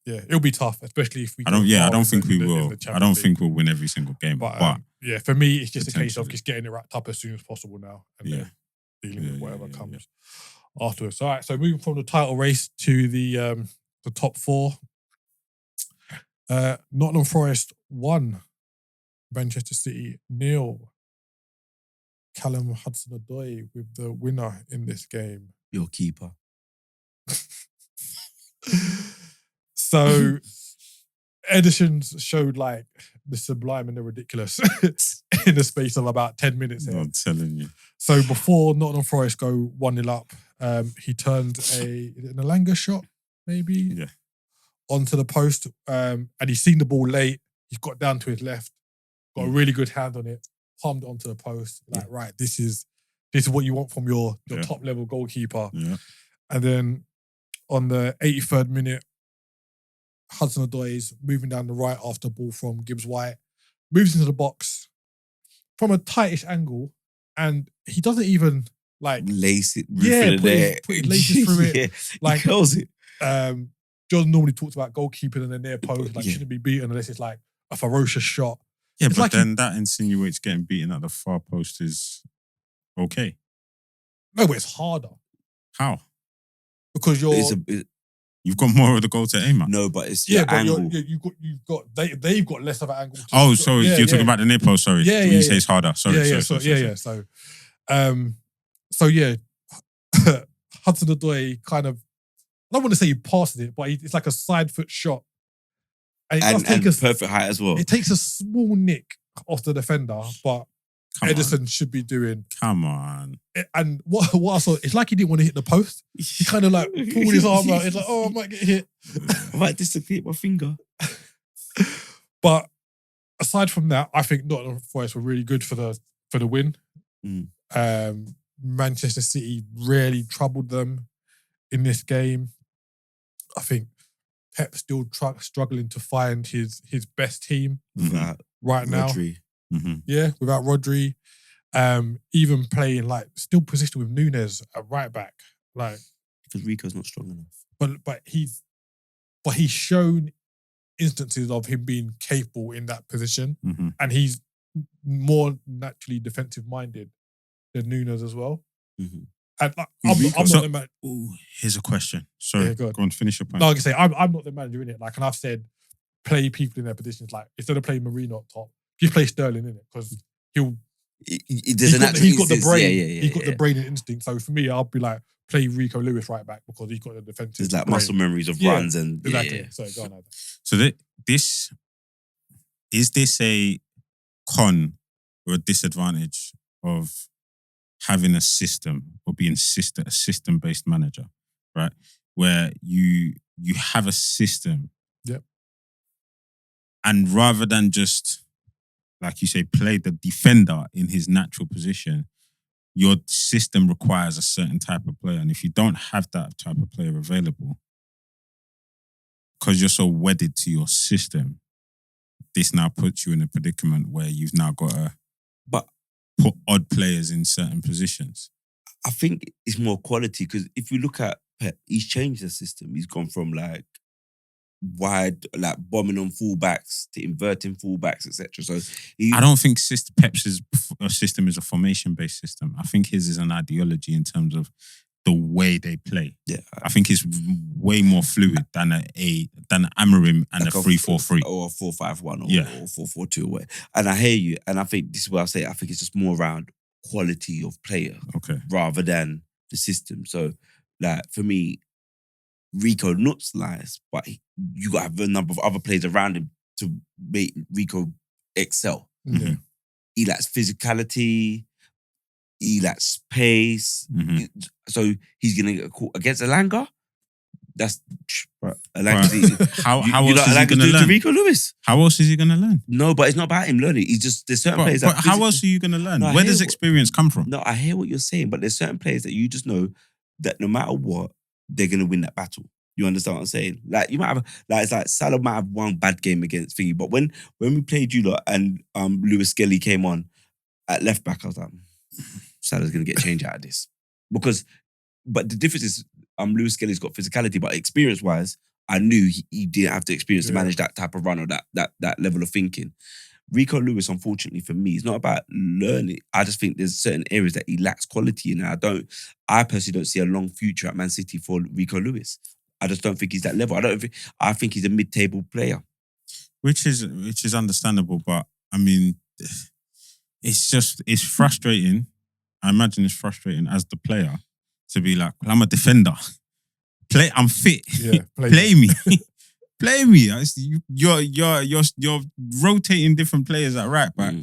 [SPEAKER 1] Yeah, it'll be tough, especially if we.
[SPEAKER 2] I don't think we
[SPEAKER 1] in
[SPEAKER 2] will.
[SPEAKER 1] the
[SPEAKER 2] I don't
[SPEAKER 1] Champions
[SPEAKER 2] think we'll win every single game.
[SPEAKER 1] League.
[SPEAKER 2] But
[SPEAKER 1] Yeah, for me, it's just a case of
[SPEAKER 2] potentially.
[SPEAKER 1] just getting it wrapped up as soon as possible now, and
[SPEAKER 2] Yeah.
[SPEAKER 1] then dealing with whatever
[SPEAKER 2] yeah.
[SPEAKER 1] comes afterwards. All right, so moving from the title race to the top 4. Nottingham Forest 1, Manchester City 0. Callum Hudson-Odoi with the winner in this game.
[SPEAKER 3] Your keeper.
[SPEAKER 1] So Edison's showed like the sublime and the ridiculous in the space of about 10 minutes here.
[SPEAKER 2] I'm telling you.
[SPEAKER 1] So before Nottingham Forest go 1-0 up, he turned an Elanga shot, maybe,
[SPEAKER 2] Yeah.
[SPEAKER 1] onto the post. And he's seen the ball late. He's got down to his left, got a really good hand on it, palmed it onto the post. Like, right, this is what you want from your top level goalkeeper.
[SPEAKER 2] Yeah.
[SPEAKER 1] And then on the 83rd minute, Hudson-Odoi is moving down the right after ball from Gibbs-White, moves into the box from a tightish angle, and he doesn't even like
[SPEAKER 3] lace it.
[SPEAKER 1] put his laces through it.
[SPEAKER 3] Yeah,
[SPEAKER 1] Like,
[SPEAKER 3] he kills it.
[SPEAKER 1] John normally talks about goalkeeping and the near post, like shouldn't be beaten unless it's like a ferocious shot.
[SPEAKER 2] Yeah,
[SPEAKER 1] It's
[SPEAKER 2] but
[SPEAKER 1] like
[SPEAKER 2] then that insinuates getting beaten at the far post is okay.
[SPEAKER 1] No, but it's harder
[SPEAKER 2] How?
[SPEAKER 1] because
[SPEAKER 2] You've got more of the goal to aim at.
[SPEAKER 3] No, but it's
[SPEAKER 1] yeah,
[SPEAKER 3] the
[SPEAKER 1] but
[SPEAKER 3] angle.
[SPEAKER 1] they've got less of an angle.
[SPEAKER 2] Oh, so you're talking about the near post, sorry.
[SPEAKER 1] Yeah,
[SPEAKER 2] When
[SPEAKER 1] yeah,
[SPEAKER 2] you say it's harder. Sorry.
[SPEAKER 1] So Hudson-Odoi kind of, I don't want to say he passes it, but it's like a side foot shot. And it does take
[SPEAKER 3] and perfect height as well.
[SPEAKER 1] It takes a small nick off the defender, but Edison should be doing.
[SPEAKER 2] Come on.
[SPEAKER 1] And what I saw, it's like he didn't want to hit the post. He kind of like pulled his arm out. It's like, oh, I might get hit.
[SPEAKER 3] I might dislocate my finger.
[SPEAKER 1] But aside from that, I think Nottingham Forest were really good for the win. Manchester City really troubled them in this game. I think Pep's still struggling to find his best team right now.
[SPEAKER 2] Mm-hmm.
[SPEAKER 1] Yeah, without Rodri. Even playing still positioned with Nunes at right back.
[SPEAKER 3] Because Rico's not strong enough.
[SPEAKER 1] But he's shown instances of him being capable in that position.
[SPEAKER 2] Mm-hmm.
[SPEAKER 1] And he's more naturally defensive minded than Nunes as well.
[SPEAKER 3] Mm-hmm.
[SPEAKER 1] And I'm not the man.
[SPEAKER 2] Here's a question. Sorry,
[SPEAKER 1] Yeah, go on.
[SPEAKER 2] finish your point.
[SPEAKER 1] No, I can say I'm not the manager in it. And I've said, play people in their positions. Instead of playing Marino up top, just play Sterling in it because he's got the brain. He's got the brain and instinct. So for me, I'll be like, play Rico Lewis right back because he's got the defensive.
[SPEAKER 3] There's like
[SPEAKER 1] brain.
[SPEAKER 3] muscle memories of runs and
[SPEAKER 1] exactly.
[SPEAKER 3] Yeah.
[SPEAKER 1] So go on. Either.
[SPEAKER 2] So is this a con or a disadvantage of having a system or being a system-based manager, right? Where you have a system.
[SPEAKER 1] Yep.
[SPEAKER 2] And rather than just, like you say, play the defender in his natural position, your system requires a certain type of player. And if you don't have that type of player available, because you're so wedded to your system, this now puts you in a predicament where you've now got to put odd players in certain positions.
[SPEAKER 3] I think it's more quality because if you look at Pep, he's changed the system. He's gone from wide, bombing on fullbacks to inverting fullbacks, etc. So
[SPEAKER 2] I don't think Pep's system is a formation-based system. I think his is an ideology in terms of the way they play.
[SPEAKER 3] Yeah,
[SPEAKER 2] I think it's way more fluid than than Amorim and a 3-4-3
[SPEAKER 3] or a 4-5-1 or 4-4-2 away. And I hear you, and I think this is what I say. I think it's just more around quality of player, rather than the system. So, for me, Rico nuts nice, but you got to have a number of other players around him to make Rico excel.
[SPEAKER 2] Mm-hmm.
[SPEAKER 3] He lacks physicality. He lacks pace.
[SPEAKER 2] Mm-hmm.
[SPEAKER 3] So he's going to get caught against Elanga. That's Elanga's
[SPEAKER 2] how else is he going to learn?
[SPEAKER 3] Rico Lewis.
[SPEAKER 2] How else is he going to learn?
[SPEAKER 3] No, but it's not about him learning. He's just, there's certain players
[SPEAKER 2] But how else are you going to learn? Where does experience come from?
[SPEAKER 3] No, I hear what you're saying, but there's certain players that you just know that no matter what, they're going to win that battle. You understand what I'm saying? Like you might have, like it's like Salah might have one bad game against Thingy, but when we played you lot and Lewis Skelly came on at left back, I was like, Salah's gonna get change out of this but the difference is Lewis Skelly's got physicality, but experience wise, I knew he didn't have the experience to manage that type of run or that level of thinking. Rico Lewis, unfortunately for me, it's not about learning. I just think there's certain areas that he lacks quality in. And I personally don't see a long future at Man City for Rico Lewis. I just don't think he's that level. I think he's a mid-table player.
[SPEAKER 2] Which is understandable, but I mean, it's frustrating. I imagine it's frustrating as the player to be like, well, I'm a defender. I'm fit.
[SPEAKER 1] Yeah,
[SPEAKER 2] play me. Play me. You're rotating different players at right back.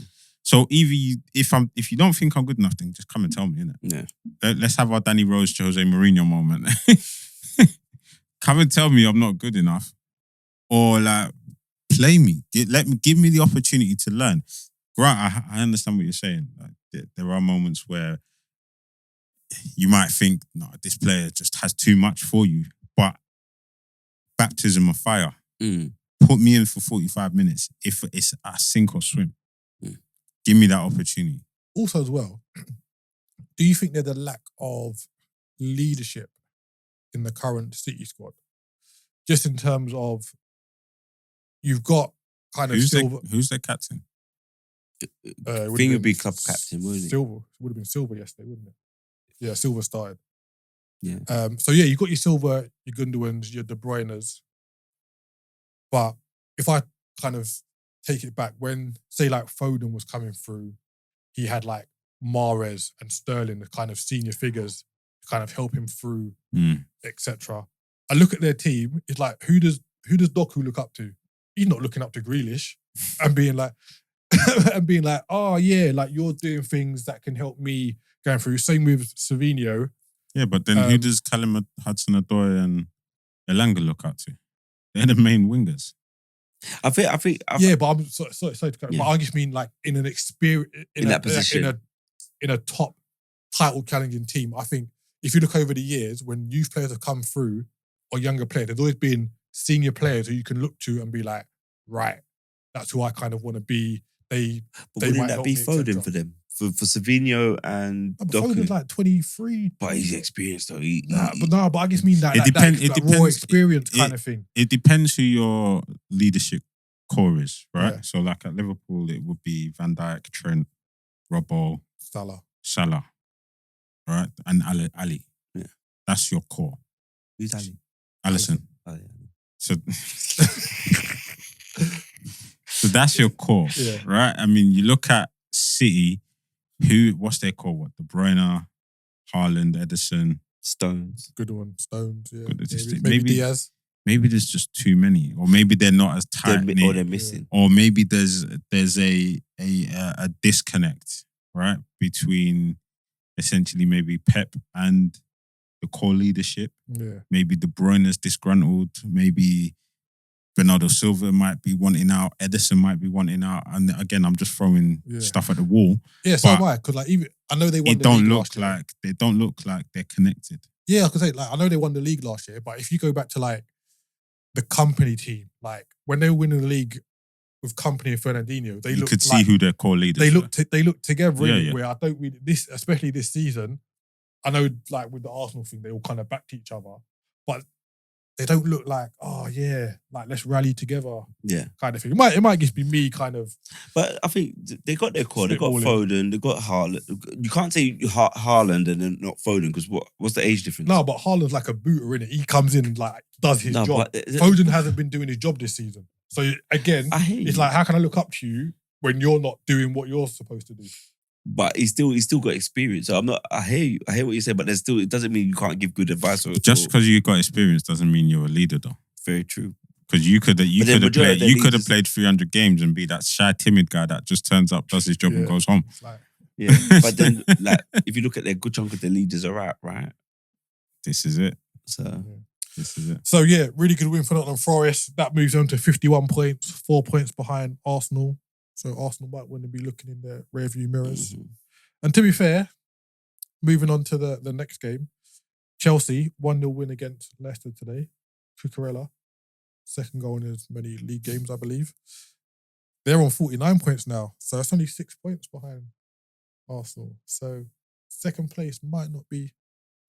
[SPEAKER 2] So either if you don't think I'm good enough, then just come and tell me, innit?
[SPEAKER 3] Yeah.
[SPEAKER 2] Let's have our Danny Rose, Jose Mourinho moment. Come and tell me I'm not good enough, or like play me. Give me the opportunity to learn. Grant, I understand what you're saying. Like, there are moments where you might think, no, this player just has too much for you, but baptism of fire. Put me in for 45 minutes. If it's a sink or swim, give me that opportunity.
[SPEAKER 1] Also, as well, do you think there's a lack of leadership in the current City squad? Just in terms of, you've got kind of
[SPEAKER 2] who's their captain?
[SPEAKER 3] Thing would be club captain, wouldn't it?
[SPEAKER 1] Silva. It would have been Silva yesterday, wouldn't it? Yeah, Silva started.
[SPEAKER 3] Yeah.
[SPEAKER 1] So yeah, you've got your Silva, your Gundogan's, your De Bruyne's. But if I kind of take it back, when, say, like Foden was coming through, he had like Mahrez and Sterling, the kind of senior figures to kind of help him through, etc. I look at their team, it's like, who does Doku look up to? He's not looking up to Grealish and being like, oh yeah, like you're doing things that can help me going through. Same with Savinho.
[SPEAKER 2] Yeah, but then who does Callum Hudson-Odoi and Elanga look up to? They're the main wingers.
[SPEAKER 3] I think.
[SPEAKER 1] Yeah, but I'm sorry to cut. But I just mean like in an experience in
[SPEAKER 3] that position,
[SPEAKER 1] in a top title challenging team. I think if you look over the years when youth players have come through or younger players, there's always been senior players who you can look to and be like, right, that's who I kind of want to be. But
[SPEAKER 3] wouldn't that be Foden for them? For Savinho and Doku?
[SPEAKER 1] Foden's like 23.
[SPEAKER 3] But he's experienced though.
[SPEAKER 1] But I just mean that.
[SPEAKER 2] It depends.
[SPEAKER 1] Raw experience kind of thing.
[SPEAKER 2] It depends who your leadership core is, right?
[SPEAKER 1] Yeah.
[SPEAKER 2] So like at Liverpool, it would be Van Dijk, Trent, Robbo, Salah, right? And Ali.
[SPEAKER 3] Yeah.
[SPEAKER 2] That's your core.
[SPEAKER 3] Who's Ali?
[SPEAKER 2] Alisson.
[SPEAKER 3] Oh, yeah.
[SPEAKER 2] So that's your core, right? I mean, you look at City, what's their core? What? De Bruyne, Haaland, Ederson,
[SPEAKER 3] Stones.
[SPEAKER 1] Good one. Stones, yeah.
[SPEAKER 2] Maybe
[SPEAKER 1] Diaz.
[SPEAKER 2] Maybe there's just too many, or maybe they're not as tight.
[SPEAKER 3] Or they're missing.
[SPEAKER 2] Or maybe there's a disconnect, right? Between essentially maybe Pep and the core leadership.
[SPEAKER 1] Yeah.
[SPEAKER 2] Maybe De Bruyne's disgruntled. Maybe Bernardo Silva might be wanting out. Ederson might be wanting out. And again, I'm just throwing stuff at the wall.
[SPEAKER 1] Yeah, so am I. Because like, even I know they won the league last year.
[SPEAKER 2] They don't look like they're connected.
[SPEAKER 1] Yeah, I could say, like, I know they won the league last year, but if you go back to like the company team, like when they were winning the league with Company and Fernandinho,
[SPEAKER 2] you could see who their core leaders were.
[SPEAKER 1] They look together, really, where I don't really, especially this season, I know like with the Arsenal thing, they all kind of backed each other, but they don't look like, oh yeah, like let's rally together, kind of thing. It might just be me kind of.
[SPEAKER 3] But I think they got their core. They got Foden. They got Haaland. You can't say Haaland and then not Foden because what's the age difference?
[SPEAKER 1] No, but Haaland's like a booter, innit? He comes in and like does his job. Foden hasn't been doing his job this season. So again, it's like, how can I look up to you when you're not doing what you're supposed to do?
[SPEAKER 3] But he's still got experience. So I'm not. I hear you. I hear what you say, but it doesn't mean you can't give good advice.
[SPEAKER 2] Just because you got experience doesn't mean you're a leader, though.
[SPEAKER 3] Very true.
[SPEAKER 2] Because you could have played 300 games and be that shy, timid guy that just turns up, does his job, and goes home.
[SPEAKER 3] Yeah, but then like if you look at their good chunk of the leaders are out, right?
[SPEAKER 2] This is it.
[SPEAKER 3] This is it.
[SPEAKER 1] So yeah, really good win for Nottingham Forest. That moves on to 51 points, 4 points behind Arsenal. So Arsenal might want to be looking in their rearview mirrors. Mm-hmm. And to be fair, moving on to the next game, Chelsea 1-0 win against Leicester today. Cucurella. Second goal in as many league games, I believe. They're on 49 points now, so that's only 6 points behind Arsenal. So second place might not be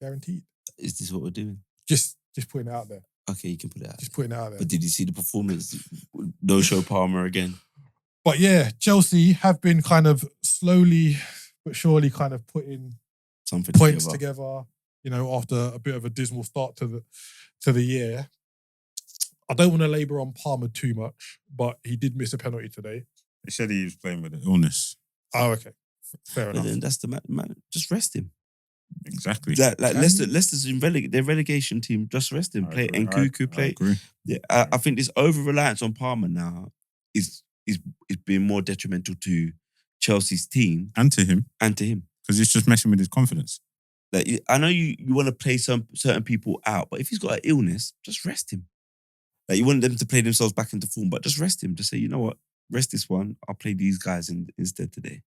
[SPEAKER 1] guaranteed.
[SPEAKER 3] Is this what we're doing?
[SPEAKER 1] Just putting it out there.
[SPEAKER 3] Okay, you can put it out.
[SPEAKER 1] Just putting it out there.
[SPEAKER 3] But did you see the performance? No show Palmer again.
[SPEAKER 1] But yeah, Chelsea have been kind of slowly but surely kind of putting
[SPEAKER 3] Something
[SPEAKER 1] points together. You know, after a bit of a dismal start to the year. I don't want to labour on Palmer too much, but he did miss a penalty today.
[SPEAKER 2] They said he was playing with an illness.
[SPEAKER 1] Oh, okay. Fair
[SPEAKER 3] But
[SPEAKER 1] enough.
[SPEAKER 3] then that's the man. Just rest him.
[SPEAKER 2] Exactly.
[SPEAKER 3] Like Leicester's in their relegation team. Just rest him. Play Nkunku. Play.
[SPEAKER 2] I agree.
[SPEAKER 3] Yeah, I think this over reliance on Palmer now is being more detrimental to Chelsea's team
[SPEAKER 2] And to him,
[SPEAKER 3] because
[SPEAKER 2] it's just messing with his confidence.
[SPEAKER 3] like I know you want to play some certain people out, but if he's got an illness, just rest him. Like you want them to play themselves back into form, but just rest him. Just say, you know what, rest this one. I'll play these guys instead today.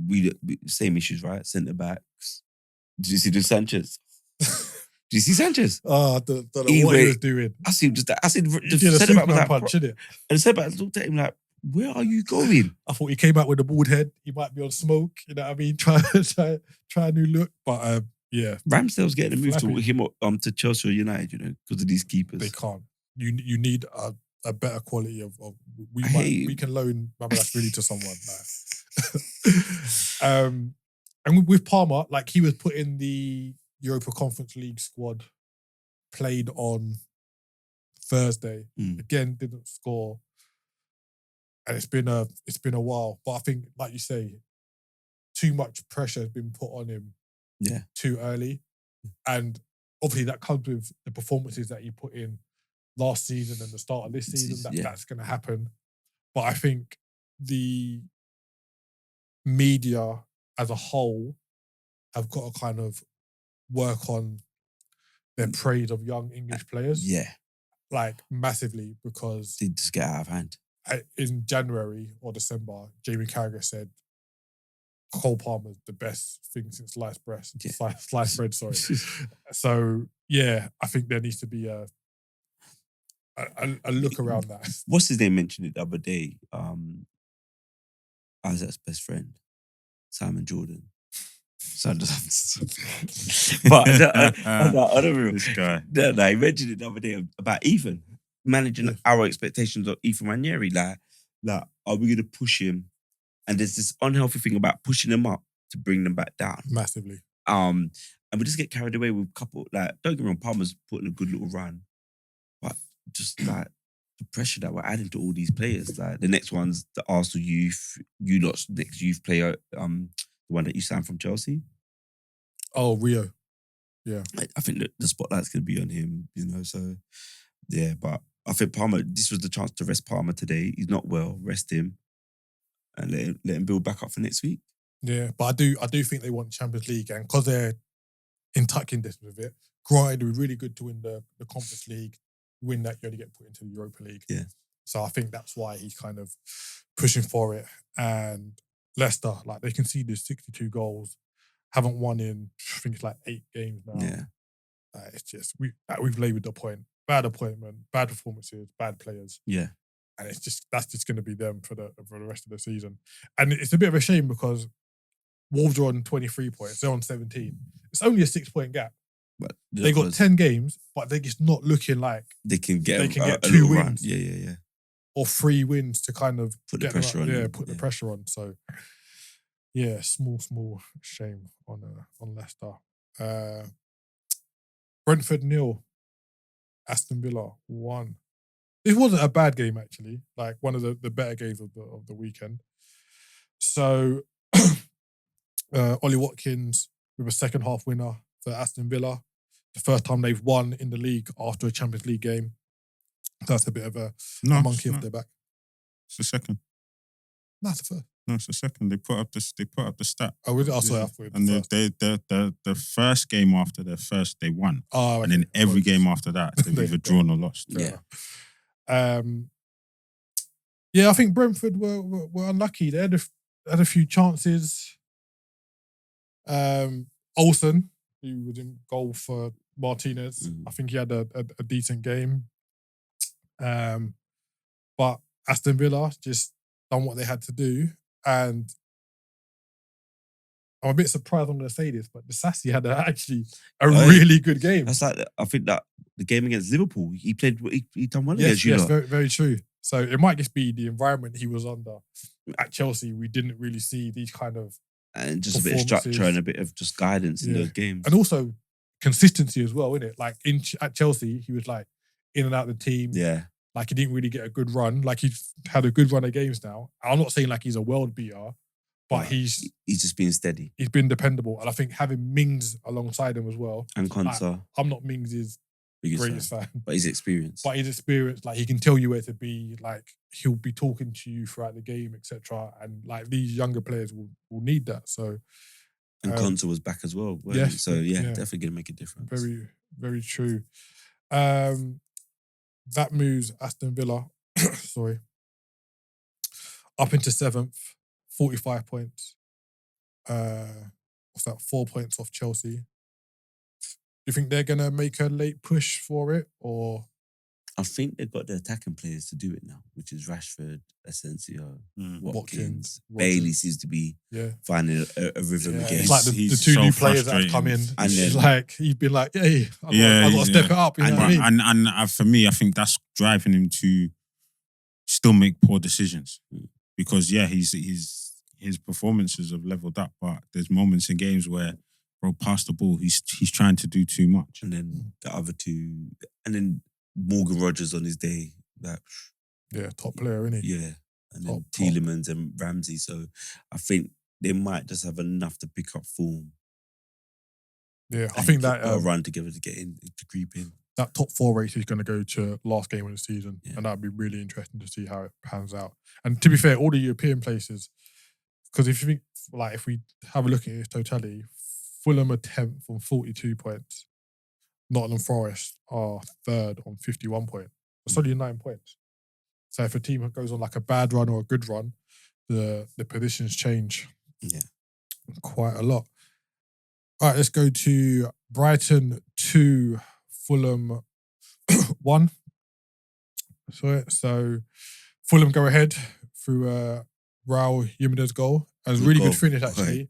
[SPEAKER 3] We same issues, right? Centre backs. Did you see the Sanchez? Did you see Sanchez?
[SPEAKER 1] Oh, I don't know what he was doing.
[SPEAKER 3] I see the
[SPEAKER 1] He did a
[SPEAKER 3] centre back was
[SPEAKER 1] Superman
[SPEAKER 3] like,
[SPEAKER 1] punch, didn't it?
[SPEAKER 3] and the centre back looked at him like, where are you going?
[SPEAKER 1] I thought he came out with a bald head. He might be on smoke. You know what I mean? Try a new look. But yeah,
[SPEAKER 3] Ramsdale's getting a move to
[SPEAKER 1] Flappy.
[SPEAKER 3] him to Chelsea or United, you know, because of these keepers.
[SPEAKER 1] they can't. You need a better quality of
[SPEAKER 3] I hate
[SPEAKER 1] we can loan Mamadashvili to someone. Like. And with Palmer, like he was put in the Europa Conference League squad, played on Thursday. Again, didn't score. And it's been a while. But I think, like you say, too much pressure has been put on him too early. And obviously that comes with the performances that he put in last season and the start of this season. That's going to happen. But I think the media as a whole have got to kind of work on their praise of young English players.
[SPEAKER 3] Yeah.
[SPEAKER 1] Like massively, because
[SPEAKER 3] They just get out of hand.
[SPEAKER 1] in January or December, Jamie Carragher said Cole Palmer's the best thing since sliced bread, sorry. So yeah, I think there needs to be a look around that.
[SPEAKER 3] What's his name mentioned it the other day? Isaac's best friend, Simon Jordan. So but I don't remember.
[SPEAKER 2] This guy.
[SPEAKER 3] No, he mentioned it the other day about Ethan managing our expectations of Ethan Ranieri. Like, are we going to push him? And there's this unhealthy thing about pushing them up to bring them back down.
[SPEAKER 1] Massively.
[SPEAKER 3] And we just get carried away with a couple. Like, don't get me wrong, Palmer's putting a good little run, but just like the pressure that we're adding to all these players. Like the next one's the Arsenal youth, next youth player, the one that you signed from Chelsea.
[SPEAKER 1] Oh, Rio. Yeah.
[SPEAKER 3] I think that the spotlight's going to be on him, you know. So yeah, but I think Palmer. This was the chance to rest Palmer today. He's not well. Rest him and let him build back up for next week.
[SPEAKER 1] Yeah, but I do think they want Champions League, and because they're in touching distance with it, granted, it would be really good to win the Conference League. Win that, you only get put into the Europa League.
[SPEAKER 3] Yeah.
[SPEAKER 1] So I think that's why he's kind of pushing for it. And Leicester, like they conceded 62 goals, haven't won in I think it's like 8 games now.
[SPEAKER 3] Yeah.
[SPEAKER 1] It's just we've laboured the point. Bad appointment, bad performances, bad players.
[SPEAKER 3] Yeah.
[SPEAKER 1] And that's just going to be them for the rest of the season. And it's a bit of a shame because Wolves are on 23 points. They're on 17. It's only a 6-point gap.
[SPEAKER 3] But
[SPEAKER 1] they got 10 games, but they're just not looking like
[SPEAKER 3] they can get
[SPEAKER 1] 2 wins.
[SPEAKER 3] Yeah.
[SPEAKER 1] Or 3 wins to kind of
[SPEAKER 3] put the pressure on.
[SPEAKER 1] Yeah, put the pressure on. So yeah, small shame on Leicester. Brentford 0, Aston Villa 1. It wasn't a bad game actually. Like one of the better games of the weekend. So Ollie Watkins with a second half winner for Aston Villa. The first time they've won in the league after a Champions League game. That's a bit of a monkey off their back.
[SPEAKER 2] It's the second.
[SPEAKER 1] No, it's the first.
[SPEAKER 2] No, it's the second. They put up the stat.
[SPEAKER 1] Oh, was it? Oh, sorry, I thought it was
[SPEAKER 2] and
[SPEAKER 1] the first.
[SPEAKER 2] the first game after their first, they won.
[SPEAKER 1] Oh,
[SPEAKER 2] and then every game after that, they've either drawn or lost.
[SPEAKER 3] Yeah.
[SPEAKER 1] Yeah, I think Brentford were unlucky. They had a few chances. Olsen, who was in goal for Martinez.
[SPEAKER 3] Mm.
[SPEAKER 1] I think he had a decent game. But Aston Villa just done what they had to do. And I'm a bit surprised I'm going to say this, but Disasi had actually a really good game.
[SPEAKER 3] That's like, I think that the game against Liverpool, he done well against you.
[SPEAKER 1] Yes,
[SPEAKER 3] lot.
[SPEAKER 1] very, very true. So it might just be the environment he was under. At Chelsea, we didn't really see these kind of
[SPEAKER 3] And just a bit of structure and a bit of just guidance in those games.
[SPEAKER 1] And also consistency as well, innit? Like at Chelsea, he was like in and out of the team.
[SPEAKER 3] Yeah.
[SPEAKER 1] Like he didn't really get a good run. Like he's had a good run of games now. I'm not saying like he's a world beater, but he's
[SPEAKER 3] just being steady.
[SPEAKER 1] He's been dependable. And I think having Mings alongside him as well.
[SPEAKER 3] And Konsa.
[SPEAKER 1] Like, I'm not Mings' greatest fan.
[SPEAKER 3] But he's experienced.
[SPEAKER 1] Like he can tell you where to be. Like he'll be talking to you throughout the game, etc. And like these younger players will need that. So
[SPEAKER 3] and Konsa was back as well.
[SPEAKER 1] Yes.
[SPEAKER 3] So definitely gonna make a difference.
[SPEAKER 1] Very, very true. That moves Aston Villa, sorry, up into 7th, 45 points. What's that? 4 points off Chelsea. Do you think they're gonna make a late push for it, or?
[SPEAKER 3] I think they've got the attacking players to do it now, which is Rashford, Asensio, Watkins. Bailey seems to be finding a rhythm again.
[SPEAKER 1] It's like the two new players that have come in. And he's been like, hey, I've got to step it up. You know what I mean?
[SPEAKER 2] And for me, I think that's driving him to still make poor decisions. Because his performances have leveled up, but there's moments in games where pass the ball, he's trying to do too much.
[SPEAKER 3] And then the other two, and then Morgan Rogers on his day,
[SPEAKER 1] top player, isn't he?
[SPEAKER 3] Yeah, and then Tielemans and Ramsey. So I think they might just have enough to pick up form.
[SPEAKER 1] Yeah, I think that
[SPEAKER 3] run together to creep in.
[SPEAKER 1] That top 4 race is going to go to last game of the season, and that'd be really interesting to see how it pans out. And to be fair, all the European places, because if you think, like, if we have a look at its totality, Fulham are 10th on 42 points. Nottingham Forest are 3rd on 51 points. It's only 9 points. So if a team goes on like a bad run or a good run, the positions change quite a lot. All right, let's go to Brighton 2, Fulham 1. So Fulham go ahead through Raul Jimenez goal. It was a really good finish, actually.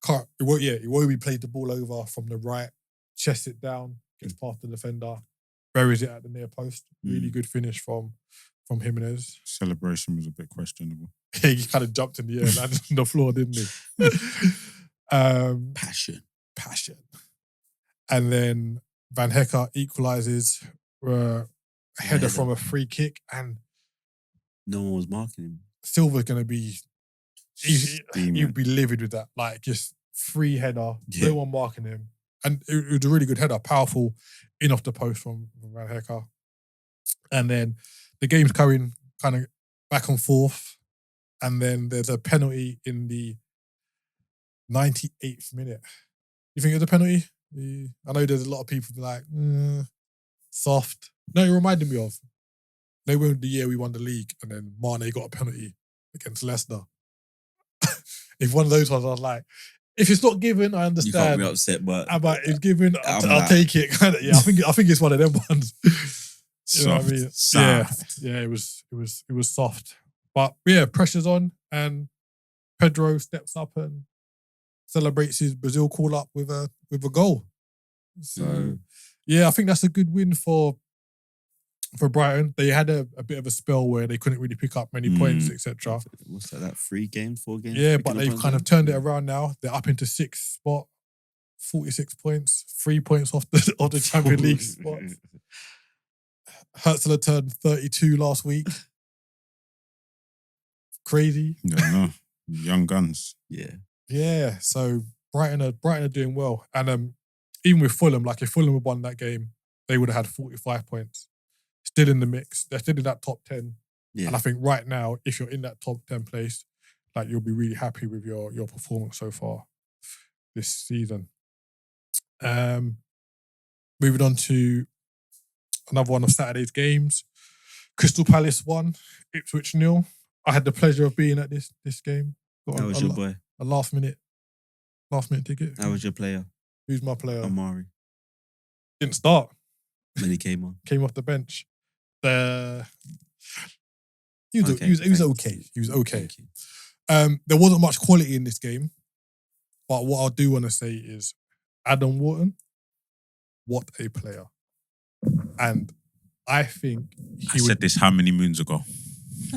[SPEAKER 1] Iwobi played the ball over from the right, chests it down, gets past the defender, buries it at the near post. Really good finish from Jimenez.
[SPEAKER 2] Celebration was a bit questionable.
[SPEAKER 1] He kind of jumped in the air and landed on the floor, didn't he? Passion. And then Van Hecker equalises a header from a free kick, and
[SPEAKER 3] no one was marking him.
[SPEAKER 1] Silva's going to be... You'd be livid with that. Like, just free header, no one marking him. And it was a really good header, powerful, in off the post from Van Hecker. And then the game's going kind of back and forth. And then there's a penalty in the 98th minute. You think it's a penalty? I know there's a lot of people like, soft. No, it reminded me of. They were the year we won the league, and then Mane got a penalty against Leicester. If one of those ones, I was like, if it's not given, I understand.
[SPEAKER 3] You can't be upset, but
[SPEAKER 1] it's given, I'll take it. Yeah, I think it's one of them ones. You know what I mean?
[SPEAKER 2] Soft.
[SPEAKER 1] Yeah, it was soft. But yeah, pressure's on, and Pedro steps up and celebrates his Brazil call up with a goal. So I think that's a good win for Brighton. They had a bit of a spell where they couldn't really pick up many points, etc.
[SPEAKER 3] What's that? 4 games?
[SPEAKER 1] Yeah, but they've kind of turned it around now. They're up into 6th spot, 46 points, 3 points off the Champions League spot. Herzler turned 32 last week. Crazy.
[SPEAKER 2] No. Young guns.
[SPEAKER 1] Yeah. So Brighton are doing well. And even with Fulham, like if Fulham had won that game, they would have had 45 points. Still in the mix. They're still in that top 10. Yeah. And I think right now, if you're in that top 10 place, like you'll be really happy with your performance so far this season. Moving on to another one of Saturday's games. Crystal Palace 1, Ipswich 0. I had the pleasure of being at this game.
[SPEAKER 3] How was your boy?
[SPEAKER 1] A last minute ticket.
[SPEAKER 3] How was your player?
[SPEAKER 1] Who's my player?
[SPEAKER 3] Amari.
[SPEAKER 1] Didn't start.
[SPEAKER 3] When he came on.
[SPEAKER 1] Came off the bench. He was
[SPEAKER 3] Okay,
[SPEAKER 1] okay. He was okay.
[SPEAKER 3] Thank you.
[SPEAKER 1] There wasn't much quality in this game, but what I do want to say is Adam Wharton, what a player. And I think
[SPEAKER 2] I said this how many moons ago?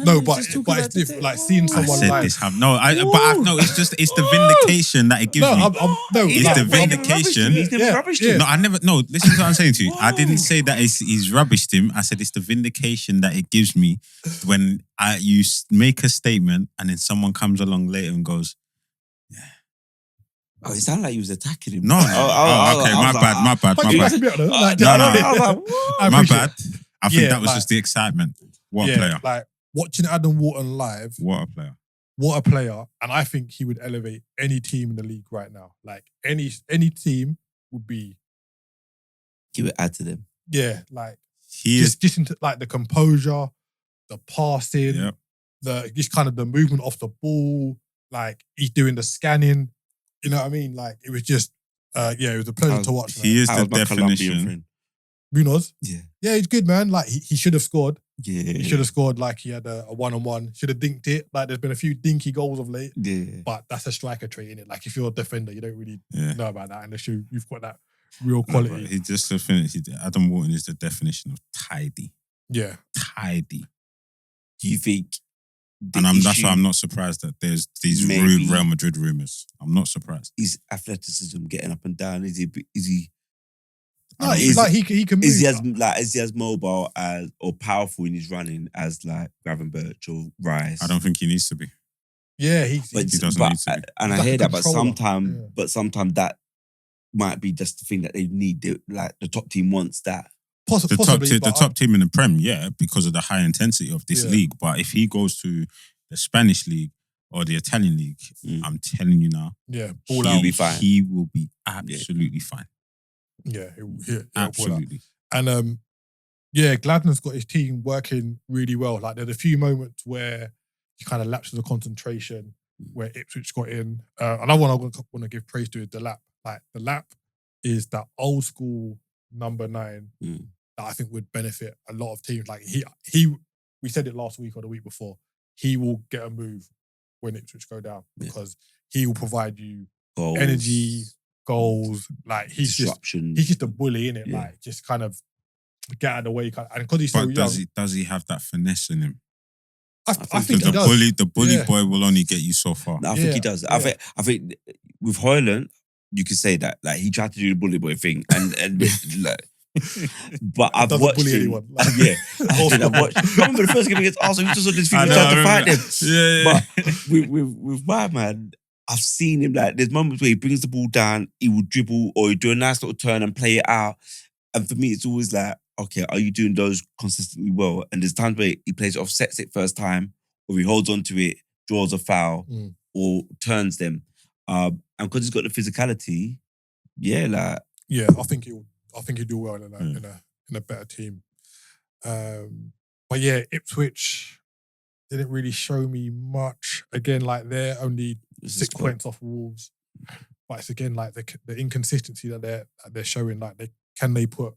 [SPEAKER 1] No, but it's different. Like seeing
[SPEAKER 2] I
[SPEAKER 1] someone
[SPEAKER 2] said
[SPEAKER 1] live.
[SPEAKER 2] this how no, it's the vindication that it gives me. It's the vindication.
[SPEAKER 3] He's never rubbished him.
[SPEAKER 2] No, listen to what I'm saying to you. I didn't say that he's rubbished him. I said it's the vindication that it gives me when you make a statement and then someone comes along later and goes,
[SPEAKER 3] Oh, it sounded like he was attacking him.
[SPEAKER 2] no. Okay, my bad. My bad. I think that was just the excitement. What a player.
[SPEAKER 1] Like watching Adam Wharton live.
[SPEAKER 2] What a player.
[SPEAKER 1] What a player. And I think he would elevate any team in the league right now. Like any team would be.
[SPEAKER 3] He would add to them.
[SPEAKER 1] Yeah, like
[SPEAKER 2] He is
[SPEAKER 1] just into like the composure, the passing, just kind of the movement off the ball. Like he's doing the scanning. You know what I mean? Like it was just, it was a pleasure to watch.
[SPEAKER 2] He is the definition.
[SPEAKER 1] Munoz?
[SPEAKER 3] Yeah.
[SPEAKER 1] Yeah, he's good, man. Like he should have scored.
[SPEAKER 3] Yeah.
[SPEAKER 1] He should have scored like he had a one-on-one. Should have dinked it. Like there's been a few dinky goals of late.
[SPEAKER 3] Yeah.
[SPEAKER 1] But that's a striker trait, innit? Like if you're a defender, you don't really
[SPEAKER 2] Yeah.
[SPEAKER 1] know about that unless you've got that real quality.
[SPEAKER 2] No, he just finished. Adam Wharton is the definition of tidy.
[SPEAKER 1] Yeah.
[SPEAKER 3] Do you think?
[SPEAKER 2] And that's why I'm not surprised that there's these Real Madrid rumours. I'm not surprised.
[SPEAKER 3] Is athleticism getting up and down? Is he?
[SPEAKER 1] No, he can move.
[SPEAKER 3] Is he as mobile as or powerful in his running as like Gravenberch or Rice?
[SPEAKER 2] I don't think he needs to be.
[SPEAKER 1] Yeah, he
[SPEAKER 2] doesn't need to be.
[SPEAKER 3] And I hear that, but sometimes that might be just the thing that they need. Like the top team wants that.
[SPEAKER 2] The top team in the Prem, because of the high intensity of this league. But if he goes to the Spanish league or the Italian league, I'm telling you now,
[SPEAKER 3] he'll be fine.
[SPEAKER 2] He will be absolutely fine.
[SPEAKER 1] Yeah,
[SPEAKER 2] absolutely.
[SPEAKER 1] And Gladden's got his team working really well. Like there's a few moments where he kind of lapses the concentration, where Ipswich got in. Another one I want to give praise to is the lap. Like the lap is that old school number 9 that I think would benefit a lot of teams. Like we said it last week or the week before. He will get a move when Ipswich go down because he will provide you energy, goals. Like he's just a bully, innit? Yeah. Like just kind of get out of the way. And because he's so young,
[SPEAKER 2] does he have that finesse in him?
[SPEAKER 1] I think he does.
[SPEAKER 2] The bully boy will only get you so far.
[SPEAKER 3] No, I think he does. Yeah. I think with Højlund, you could say that like he tried to do the bully boy thing and like. But I've watched him.
[SPEAKER 1] Anyone.
[SPEAKER 3] I've watched. I remember the first game against Arsenal. He just on this thing, tried to fight them. But with my man, I've seen him like there's moments where he brings the ball down, he will dribble or he'll do a nice little turn and play it out. And for me, it's always like, okay, are you doing those consistently well? And there's times where he plays it off, sets it first time, or he holds on to it, draws a foul, or turns them. And because he's got the physicality,
[SPEAKER 1] I think he'll do well in a better team. But Ipswich didn't really show me much. Again, like they're only 6 points off Wolves, but it's again like the inconsistency that they're showing. Like can they put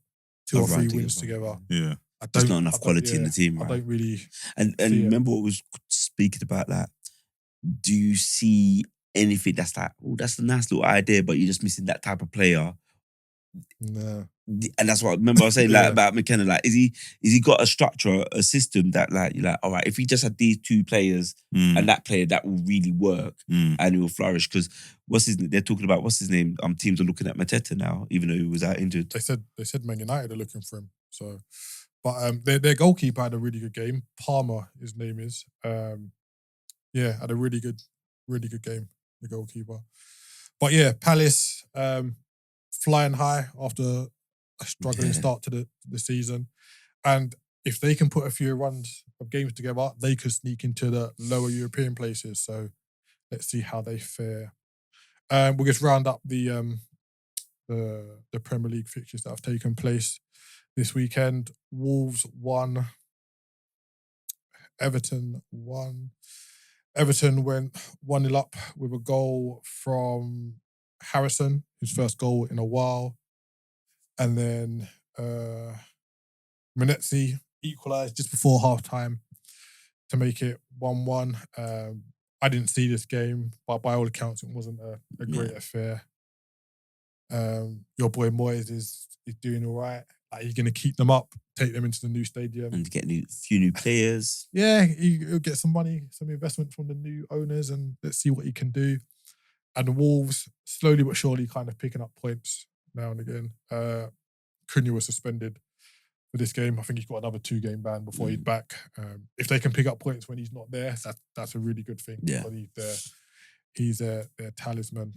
[SPEAKER 1] 2 or 3 wins together?
[SPEAKER 2] Yeah,
[SPEAKER 3] there's not enough quality in the team. Right?
[SPEAKER 1] I don't really.
[SPEAKER 3] And remember what we was speaking about that. Do you see anything that's like, oh, that's a nice little idea, but you're just missing that type of player?
[SPEAKER 1] No.
[SPEAKER 3] And that's what I remember I was saying like about McKenna. Like, is he got a structure, a system that like you're like, all right, if he just had these 2 players and that player, that will really work and it will flourish. Because they're talking about what's his name? Teams are looking at Mateta now, even though he was out injured.
[SPEAKER 1] They said Man United are looking for him. So, but their goalkeeper had a really good game. Palmer, his name is. Had a really good game. The goalkeeper. But Palace. Flying high after a struggling start to the season. And if they can put a few runs of games together, they could sneak into the lower European places. So let's see how they fare. We'll just round up the Premier League fixtures that have taken place this weekend. Wolves won. Everton won. Everton went 1-0 up with a goal from Harrison, his first goal in a while. And then Menezzi equalised just before half-time to make it 1-1. I didn't see this game, but by all accounts, it wasn't a great affair. Your boy Moyes is doing all right. Like, he's going to keep them up, take them into the new stadium.
[SPEAKER 3] And get a few new players.
[SPEAKER 1] Yeah, he'll get some money, some investment from the new owners, and let's see what he can do. And the Wolves, slowly but surely, kind of picking up points now and again. Cunha was suspended for this game. I think he's got another 2-game ban before he's back. If they can pick up points when he's not there, that's a really good thing.
[SPEAKER 3] Yeah.
[SPEAKER 1] He's their talisman.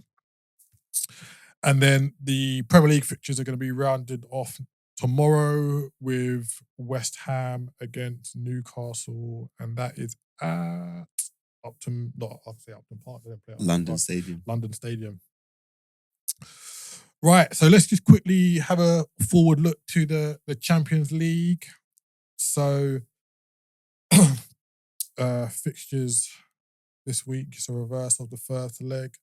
[SPEAKER 1] And then the Premier League fixtures are going to be rounded off tomorrow with West Ham against Newcastle, and that is at Upton Park. They don't play at
[SPEAKER 3] London
[SPEAKER 1] Park.
[SPEAKER 3] Stadium.
[SPEAKER 1] London Stadium. Right, so let's just quickly have a forward look to the Champions League. So, fixtures this week. It's a reverse of the first leg.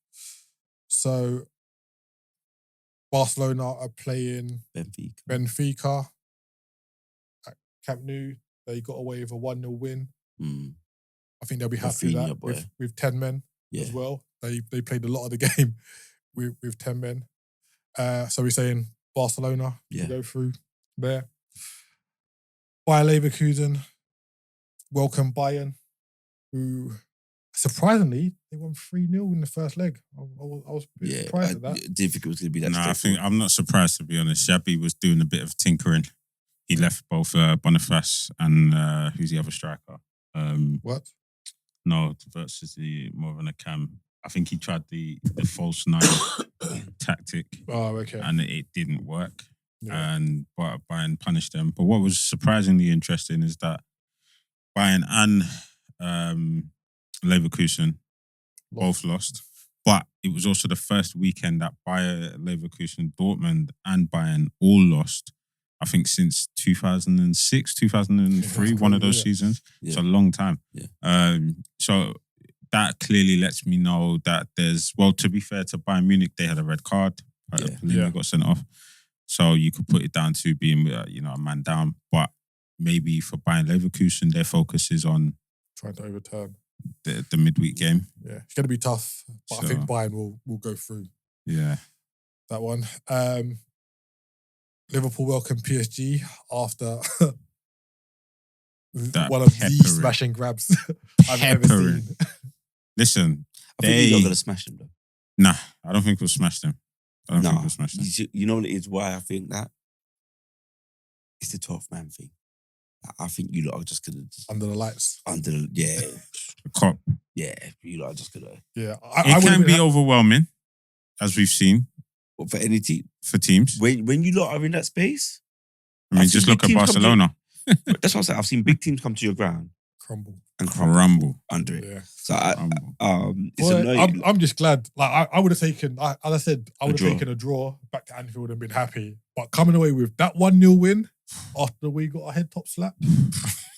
[SPEAKER 1] So, Barcelona are playing Benfica at Camp Nou. They got away with a 1-0 win. I think they'll be happy with that with 10 men as well. They played a lot of the game with 10 men. So we're saying Barcelona to go through there. Bayer Leverkusen welcome Bayern, who surprisingly they won 3-0 in the first leg. I was a bit surprised at that.
[SPEAKER 3] I didn't think it was going to be that.
[SPEAKER 2] I'm not surprised, to be honest. Xabi was doing a bit of tinkering. He left both Boniface and who's the other striker?
[SPEAKER 1] What?
[SPEAKER 2] No, versus the more than a cam. I think he tried the false 9 tactic.
[SPEAKER 1] Oh, okay.
[SPEAKER 2] And it didn't work. Yeah. And Bayern punished them. But what was surprisingly interesting is that Bayern and Leverkusen both lost. But it was also the first weekend that Bayer, Leverkusen, Dortmund and Bayern all lost. I think since 2006, 2003, one of those seasons. Yeah. It's a long time.
[SPEAKER 3] Yeah.
[SPEAKER 2] So that clearly lets me know that there's, well, to be fair to Bayern Munich, they had a red card. Polina got sent off. So you could put it down to being, a man down. But maybe for Bayern Leverkusen, their focus is on
[SPEAKER 1] trying to overturn
[SPEAKER 2] the midweek game.
[SPEAKER 1] Yeah, it's going to be tough. But I think Bayern will go through.
[SPEAKER 2] Yeah.
[SPEAKER 1] That one. Liverpool welcome PSG after one of the smashing grabs I've ever seen.
[SPEAKER 2] Listen,
[SPEAKER 3] I think you're not going to smash them, though.
[SPEAKER 2] Nah, I don't think we'll smash them. I don't think we'll smash them.
[SPEAKER 3] You know what it is? Why I think that? It's the 12th man thing. I think you lot are just going to...
[SPEAKER 1] Under the lights.
[SPEAKER 3] The
[SPEAKER 2] cop.
[SPEAKER 3] Yeah, you lot are just going to...
[SPEAKER 1] Yeah.
[SPEAKER 2] It can be overwhelming, as we've seen.
[SPEAKER 3] For any team?
[SPEAKER 2] For teams.
[SPEAKER 3] When you lot are in that space...
[SPEAKER 2] I mean, just look at Barcelona.
[SPEAKER 3] That's what I'm saying. I've seen big teams come to your ground.
[SPEAKER 1] Crumble
[SPEAKER 3] under it.
[SPEAKER 2] Yeah.
[SPEAKER 3] So it's annoying.
[SPEAKER 1] I'm just glad. Like I would have taken, as I said, I would have taken a draw back to Anfield and been happy. But coming away with that 1-0 win after we got our head top slapped.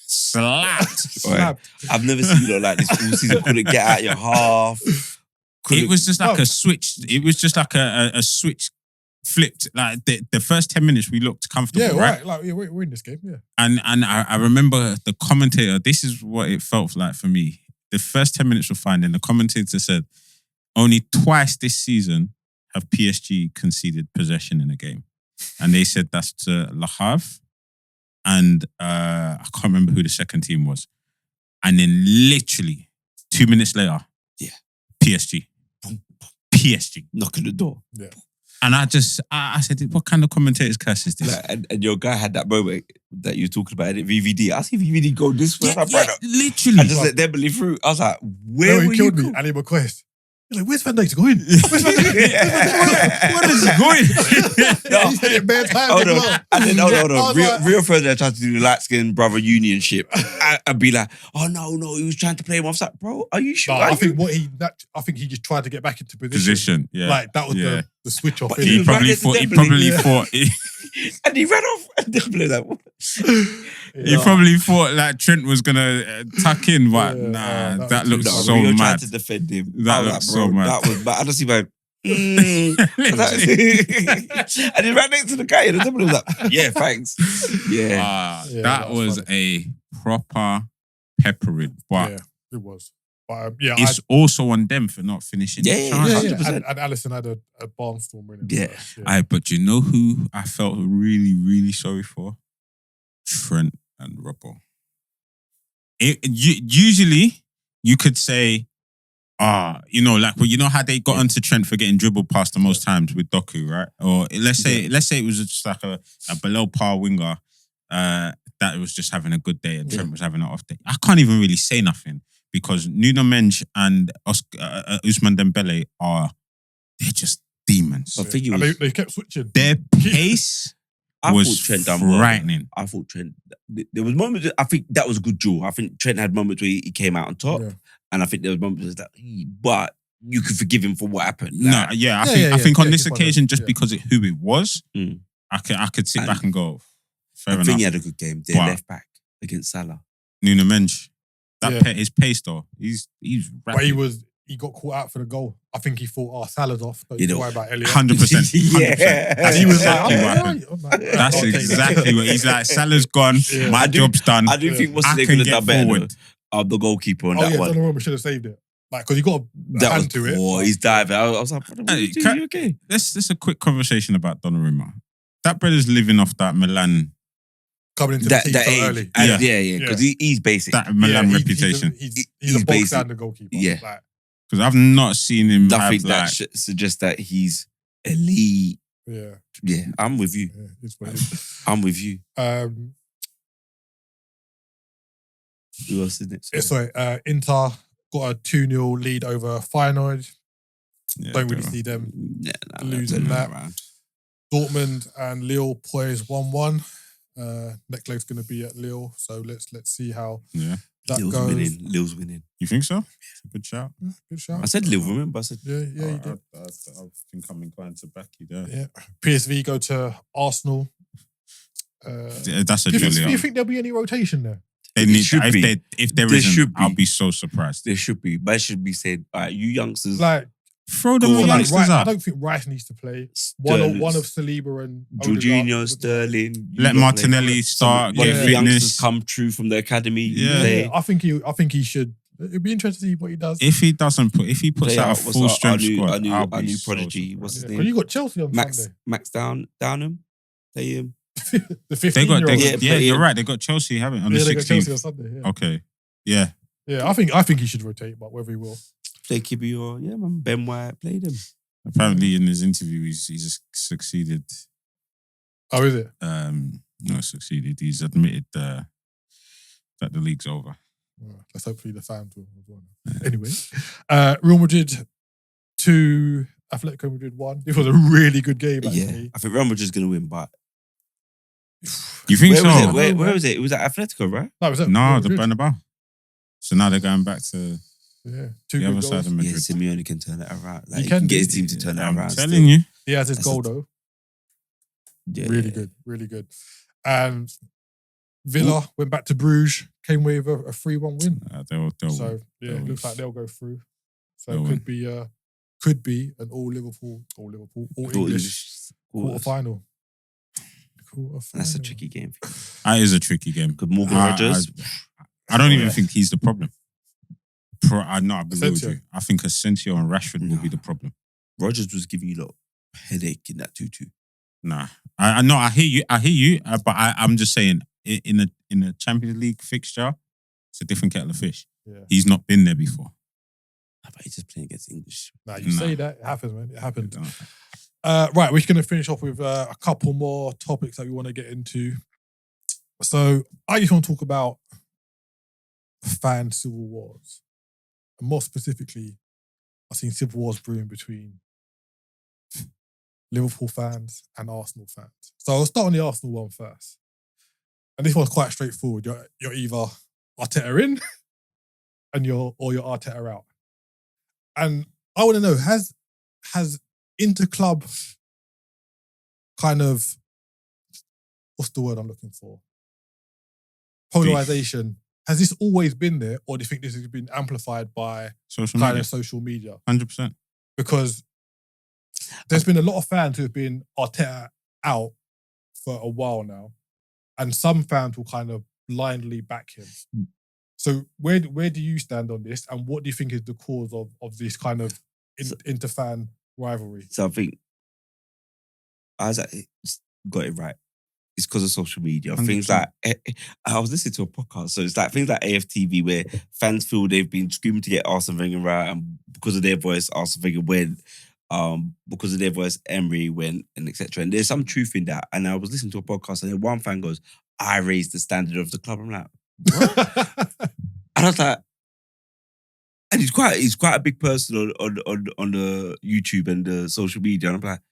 [SPEAKER 2] Slapped.
[SPEAKER 3] I've never seen you like this all season. Couldn't get out your half.
[SPEAKER 2] It was just like a switch. It was just like a switch flipped. Like the first 10 minutes we looked comfortable, right?
[SPEAKER 1] Like we're in this game, yeah.
[SPEAKER 2] And I remember the commentator, this is what it felt like for me. The first 10 minutes were fine, and the commentator said, only twice this season have PSG conceded possession in a game. And they said that's to Le Havre, and I can't remember who the second team was. And then literally 2 minutes later, PSG.
[SPEAKER 3] Knocking the door.
[SPEAKER 1] Yeah.
[SPEAKER 2] And I said, what kind of commentator's curse is this?
[SPEAKER 3] Like, and your guy had that moment that you were talking about at VVD. I see VVD go this way.
[SPEAKER 2] Literally.
[SPEAKER 3] I just let Dembele through. I was like, where were you?
[SPEAKER 1] He killed me. Ali McQuest. You're like, where's Van Dijk going? Where's Van Dijk?
[SPEAKER 2] Where is he going?
[SPEAKER 1] He said it bare time.
[SPEAKER 3] Hold on. And then, hold on. Real Ferdinand tried to do the light-skinned brother unionship. I'd be like, oh, no, he was trying to play him off. I was like, bro, are you sure?
[SPEAKER 1] I think he just tried to get back into position.
[SPEAKER 2] Yeah.
[SPEAKER 1] Like, that was the switch off.
[SPEAKER 2] He probably thought...
[SPEAKER 3] And he ran off. And Dembele like, what?
[SPEAKER 2] He probably thought like Trent was gonna tuck in, but that looked so
[SPEAKER 3] Rio
[SPEAKER 2] mad.
[SPEAKER 3] tried to defend him.
[SPEAKER 2] That looked so mad.
[SPEAKER 3] That was, but honestly, man, And he's right next to the guy, and the was like, yeah, thanks. Yeah.
[SPEAKER 2] That was
[SPEAKER 1] funny.
[SPEAKER 2] a proper peppering. But
[SPEAKER 1] Yeah, it was. But
[SPEAKER 2] it's also on them for not finishing.
[SPEAKER 3] Yeah,
[SPEAKER 2] the
[SPEAKER 3] yeah,
[SPEAKER 2] chance.
[SPEAKER 3] 100%.
[SPEAKER 1] And Allison had a barnstormer in it.
[SPEAKER 3] Yeah.
[SPEAKER 1] So,
[SPEAKER 2] But you know who I felt really, really sorry for? Trent and Robbo. Usually, you could say, you know how they got onto Trent for getting dribbled past the most times with Doku, right? Or let's say it was just like a below par winger that was just having a good day and Trent was having an off day. I can't even really say nothing because Nuno Mendes and Ousmane Dembele they're just demons.
[SPEAKER 3] I think
[SPEAKER 1] and they kept switching.
[SPEAKER 2] Their pace was
[SPEAKER 3] thought Trent done well.
[SPEAKER 2] frightening.
[SPEAKER 3] I thought Trent. There was moments. I think that was a good duel. I think Trent had moments where he came out on top, and I think there was moments that. But you could forgive him for what happened.
[SPEAKER 2] No, yeah, I think on this occasion, just because of who it was, I could sit back and go. Fair enough.
[SPEAKER 3] I think he had a good game. Their left back against Salah.
[SPEAKER 2] Nuno Mendes. His pace though. He's rapid.
[SPEAKER 1] But he got caught out for the goal. I think he thought, Salah's off. Don't worry about Elliot.
[SPEAKER 2] 100%.
[SPEAKER 3] Yeah.
[SPEAKER 1] He was
[SPEAKER 2] That's exactly what he's like. Salah's gone. My job's done.
[SPEAKER 3] I do think they could have done better. The goalkeeper on that one.
[SPEAKER 1] Donnarumma should have saved it. Like, because he got a hand to it.
[SPEAKER 3] Oh, he's diving. I was like, what are you doing? You okay?
[SPEAKER 2] Let's a quick conversation about Donnarumma. That brother's living off that Milan.
[SPEAKER 1] Coming into the team so early.
[SPEAKER 3] Yeah. Because he's basic.
[SPEAKER 2] That Milan reputation.
[SPEAKER 1] He's a box standard goalkeeper.
[SPEAKER 3] Yeah.
[SPEAKER 2] Because I've not seen him
[SPEAKER 3] Nothing
[SPEAKER 2] have
[SPEAKER 3] that suggests that he's elite.
[SPEAKER 1] Yeah.
[SPEAKER 3] Yeah, I'm with you.
[SPEAKER 1] Yeah, it's what it is.
[SPEAKER 3] I'm with you. Who else is next?
[SPEAKER 1] Sorry, Inter got a 2-0 lead over Feyenoord.
[SPEAKER 2] Yeah,
[SPEAKER 1] Don't really see them losing that.
[SPEAKER 3] Around.
[SPEAKER 1] Dortmund and Lille plays 1-1. Next going to be at Lille, so let's see how that goes.
[SPEAKER 3] Lille's winning.
[SPEAKER 2] You think so? It's a good shout.
[SPEAKER 1] Yeah, good shout.
[SPEAKER 3] I said Lille, remember? I said
[SPEAKER 1] you did.
[SPEAKER 2] I think I'm inclined to back you there.
[SPEAKER 1] Yeah. PSV go to Arsenal.
[SPEAKER 2] That's a
[SPEAKER 1] do
[SPEAKER 2] Julia.
[SPEAKER 1] you think there'll be any rotation there?
[SPEAKER 2] They need, if there isn't, I'll be so surprised.
[SPEAKER 3] There should be. But it should be said, all right, you youngsters.
[SPEAKER 1] Like,
[SPEAKER 2] throw them all youngsters
[SPEAKER 1] I
[SPEAKER 2] up.
[SPEAKER 1] don't think Rice needs to play. One of Saliba and
[SPEAKER 3] Jorginho, Sterling.
[SPEAKER 2] Let Martinelli start.
[SPEAKER 3] One
[SPEAKER 2] Get
[SPEAKER 3] of the
[SPEAKER 2] fitness.
[SPEAKER 3] youngsters come true from the academy.
[SPEAKER 2] Yeah.
[SPEAKER 1] I think he should. It'd be interesting to see what he does.
[SPEAKER 2] If he puts out a full strength squad,
[SPEAKER 3] our new prodigy. What's his name?
[SPEAKER 1] Well, you got Chelsea on Sunday.
[SPEAKER 3] Max Downham. Play him.
[SPEAKER 1] The 15-year-old.
[SPEAKER 2] You're right. They got Chelsea, haven't on the 16th.
[SPEAKER 1] They got Chelsea on Sunday. Yeah.
[SPEAKER 2] Okay. Yeah.
[SPEAKER 1] Yeah, I think he should rotate, but whether he will.
[SPEAKER 3] Play Kibby or man, Ben White played him.
[SPEAKER 2] Apparently, in his interview, he's succeeded.
[SPEAKER 1] Oh, is it?
[SPEAKER 2] Not succeeded. He's admitted that the league's over.
[SPEAKER 1] Well, let's hopefully the fans will as well. Anyway, Real Madrid 2, Atletico Madrid 1. This was a really good game. Actually.
[SPEAKER 3] Yeah, I think Real Madrid's going to win, but
[SPEAKER 2] you think so?
[SPEAKER 3] Where was it? It was at Atletico, right?
[SPEAKER 1] No, it was at
[SPEAKER 2] the Bernabeu. So now they're going back to the other side of Madrid.
[SPEAKER 3] Yeah, Simeone can turn it around. Like, he can get his team to turn it around.
[SPEAKER 2] I'm telling you.
[SPEAKER 1] He has his goal though.
[SPEAKER 3] Yeah,
[SPEAKER 1] really good. And Villa went back to Bruges, came away with a 3-1 win. It looks like they'll go through. So it could be an all English quarter-final.
[SPEAKER 3] That's a tricky game.
[SPEAKER 2] That is a tricky game.
[SPEAKER 3] Because Morgan Rogers.
[SPEAKER 2] I don't even think he's the problem. I believe with you. I think Asensio and Rashford will be the problem.
[SPEAKER 3] Rogers was giving you a headache in that 2-2.
[SPEAKER 2] Nah, I hear you. But I'm just saying, in a Champions League fixture, it's a different kettle of fish.
[SPEAKER 1] Yeah.
[SPEAKER 2] He's not been there before.
[SPEAKER 3] But he's just playing against English.
[SPEAKER 1] Say that, it happens, man. It happened. Right, we're going to finish off with a couple more topics that we want to get into. So I just want to talk about fan civil wars. And more specifically, I've seen civil wars brewing between Liverpool fans and Arsenal fans. So I'll start on the Arsenal one first. And this one's quite straightforward. You're either Arteta in or you're Arteta out. And I want to know, has inter-club kind of, what's the word I'm looking for? Polarization. Has this always been there, or do you think this has been amplified by social media?
[SPEAKER 2] 100%.
[SPEAKER 1] Because there's been a lot of fans who have been Arteta out for a while now, and some fans will kind of blindly back him. So where do you stand on this, and what do you think is the cause of this kind of inter-fan rivalry?
[SPEAKER 3] So I think got it right. It's because of social media.
[SPEAKER 2] 100%.
[SPEAKER 3] Things like I was listening to a podcast, so it's like things like AFTV where fans feel they've been screaming to get Arsene Wenger right, and because of their voice, Arsene Wenger went. Because of their voice, Emery went, and etc. And there's some truth in that. And I was listening to a podcast, and then one fan goes, "I raised the standard of the club." I'm like, what? And I was like, and he's quite a big person on the YouTube and the social media. And I'm like,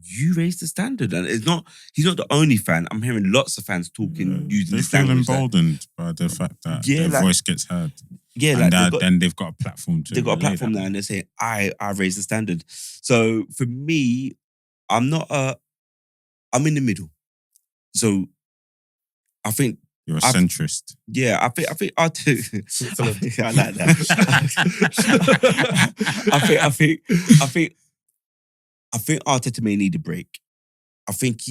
[SPEAKER 3] you raised the standard, and he's not the only fan. I'm hearing lots of fans talking using
[SPEAKER 2] they
[SPEAKER 3] the
[SPEAKER 2] feel
[SPEAKER 3] language.
[SPEAKER 2] emboldened by the fact that their voice gets heard.
[SPEAKER 3] Yeah,
[SPEAKER 2] and
[SPEAKER 3] like
[SPEAKER 2] then they've got a platform to.
[SPEAKER 3] They've got a platform now, and they're saying, "I raised the standard." So for me, I'm in the middle. So I think
[SPEAKER 2] You're a centrist.
[SPEAKER 3] Yeah, I think I do. I like that. I think Arteta may need a break. I think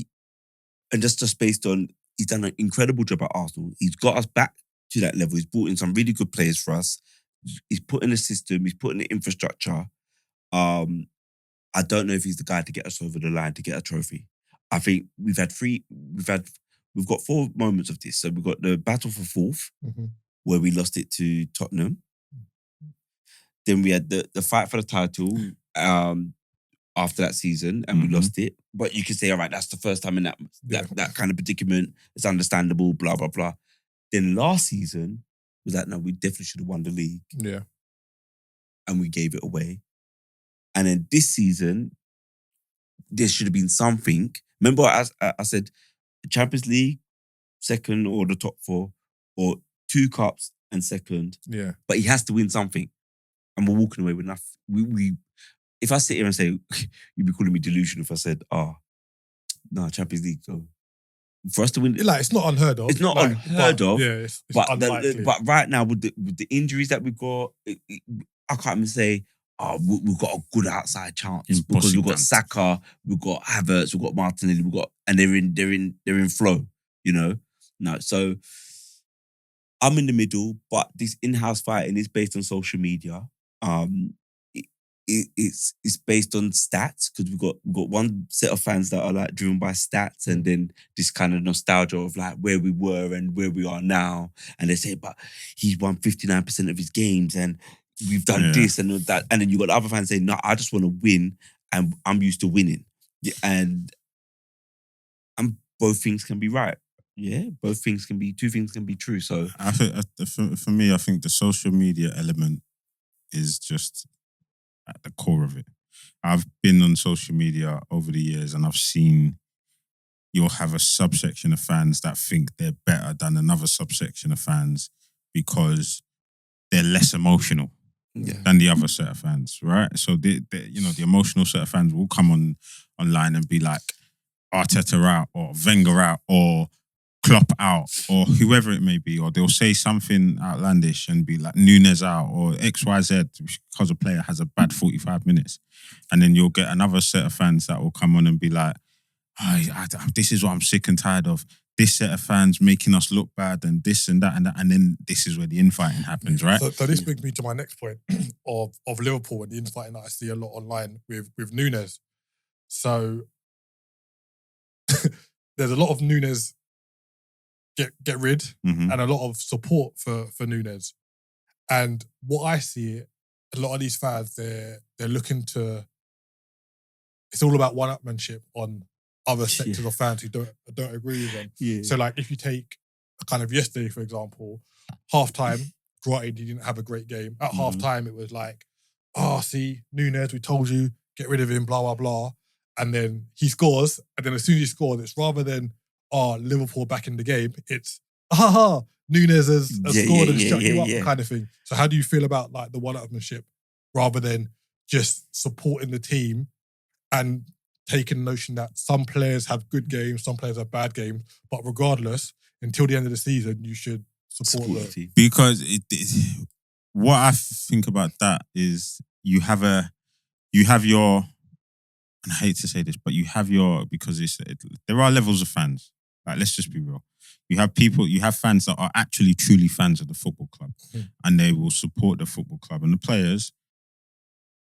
[SPEAKER 3] and just based on he's done an incredible job at Arsenal. He's got us back to that level. He's brought in some really good players for us. He's put in a system. He's put in the infrastructure. I don't know if he's the guy to get us over the line to get a trophy. I think we've got 4 moments of this. So we've got the battle for 4th, where we lost it to Tottenham. Then we had the fight for the title after that season, and we lost it. But you can say, all right, that's the first time in that kind of predicament. It's understandable, blah, blah, blah. Then last season was like, no, we definitely should have won the league.
[SPEAKER 1] Yeah.
[SPEAKER 3] And we gave it away. And then this season, there should have been something. Remember, I said, Champions League, second or the top 4, or 2 cups and second.
[SPEAKER 1] Yeah.
[SPEAKER 3] But he has to win something. And we're walking away with nothing. If I sit here and say, you'd be calling me delusional if I said, no, Champions League. So for us to win,
[SPEAKER 1] it's not unheard of.
[SPEAKER 3] It's not unheard of.
[SPEAKER 1] Yeah, it's unlikely.
[SPEAKER 3] But right now, with the injuries that we've got, I can't even say, we've got a good outside chance because we've got Saka, we've got Havertz, we've got Martinelli, and they're in flow, you know. No, so I'm in the middle, but this in-house fighting is based on social media. It's based on stats because we've got one set of fans that are like driven by stats, and then this kind of nostalgia of like where we were and where we are now. And they say, but he's won 59% of his games, and we've done this and that. And then you got the other fans saying, no, I just want to win, and I'm used to winning. And both things can be right. Yeah, two things can be true. So
[SPEAKER 2] I think for me, I think the social media element is just at the core of it. I've been on social media over the years, and I've seen you'll have a subsection of fans that think they're better than another subsection of fans because they're less emotional than the other set of fans, right? So the emotional set of fans will come online and be like, Arteta out, or Wenger out, or Klopp out, or whoever it may be, or they'll say something outlandish and be like Nunes out, or XYZ because a player has a bad 45 minutes. And then you'll get another set of fans that will come on and be like, this is what I'm sick and tired of. This set of fans making us look bad, and this and that and that. And then this is where the infighting happens, right?
[SPEAKER 1] So this brings me to my next point of Liverpool and the infighting that I see a lot online with Nunes. So there's a lot of Nunes get rid and a lot of support for Nunes. And what I see, a lot of these fans, they're looking to, it's all about one-upmanship on other sectors of fans who don't agree with them. Yeah. So like if you take kind of yesterday, for example, half-time, granted he didn't have a great game. At half-time it was like, see, Nunes, we told you, get rid of him, blah, blah, blah. And then he scores, and then as soon as he scores, it's rather than Liverpool back in the game, it's Nunes has scored and shut you up kind of thing. So how do you feel about like the one-upmanship rather than just supporting the team and taking the notion that some players have good games, some players have bad games, but regardless, until the end of the season, you should support the team?
[SPEAKER 2] Because what I think about that is you have your and I hate to say this, but you have because there are levels of fans. Like, let's just be real. You have fans that are actually truly fans of the football club, and they will support the football club and the players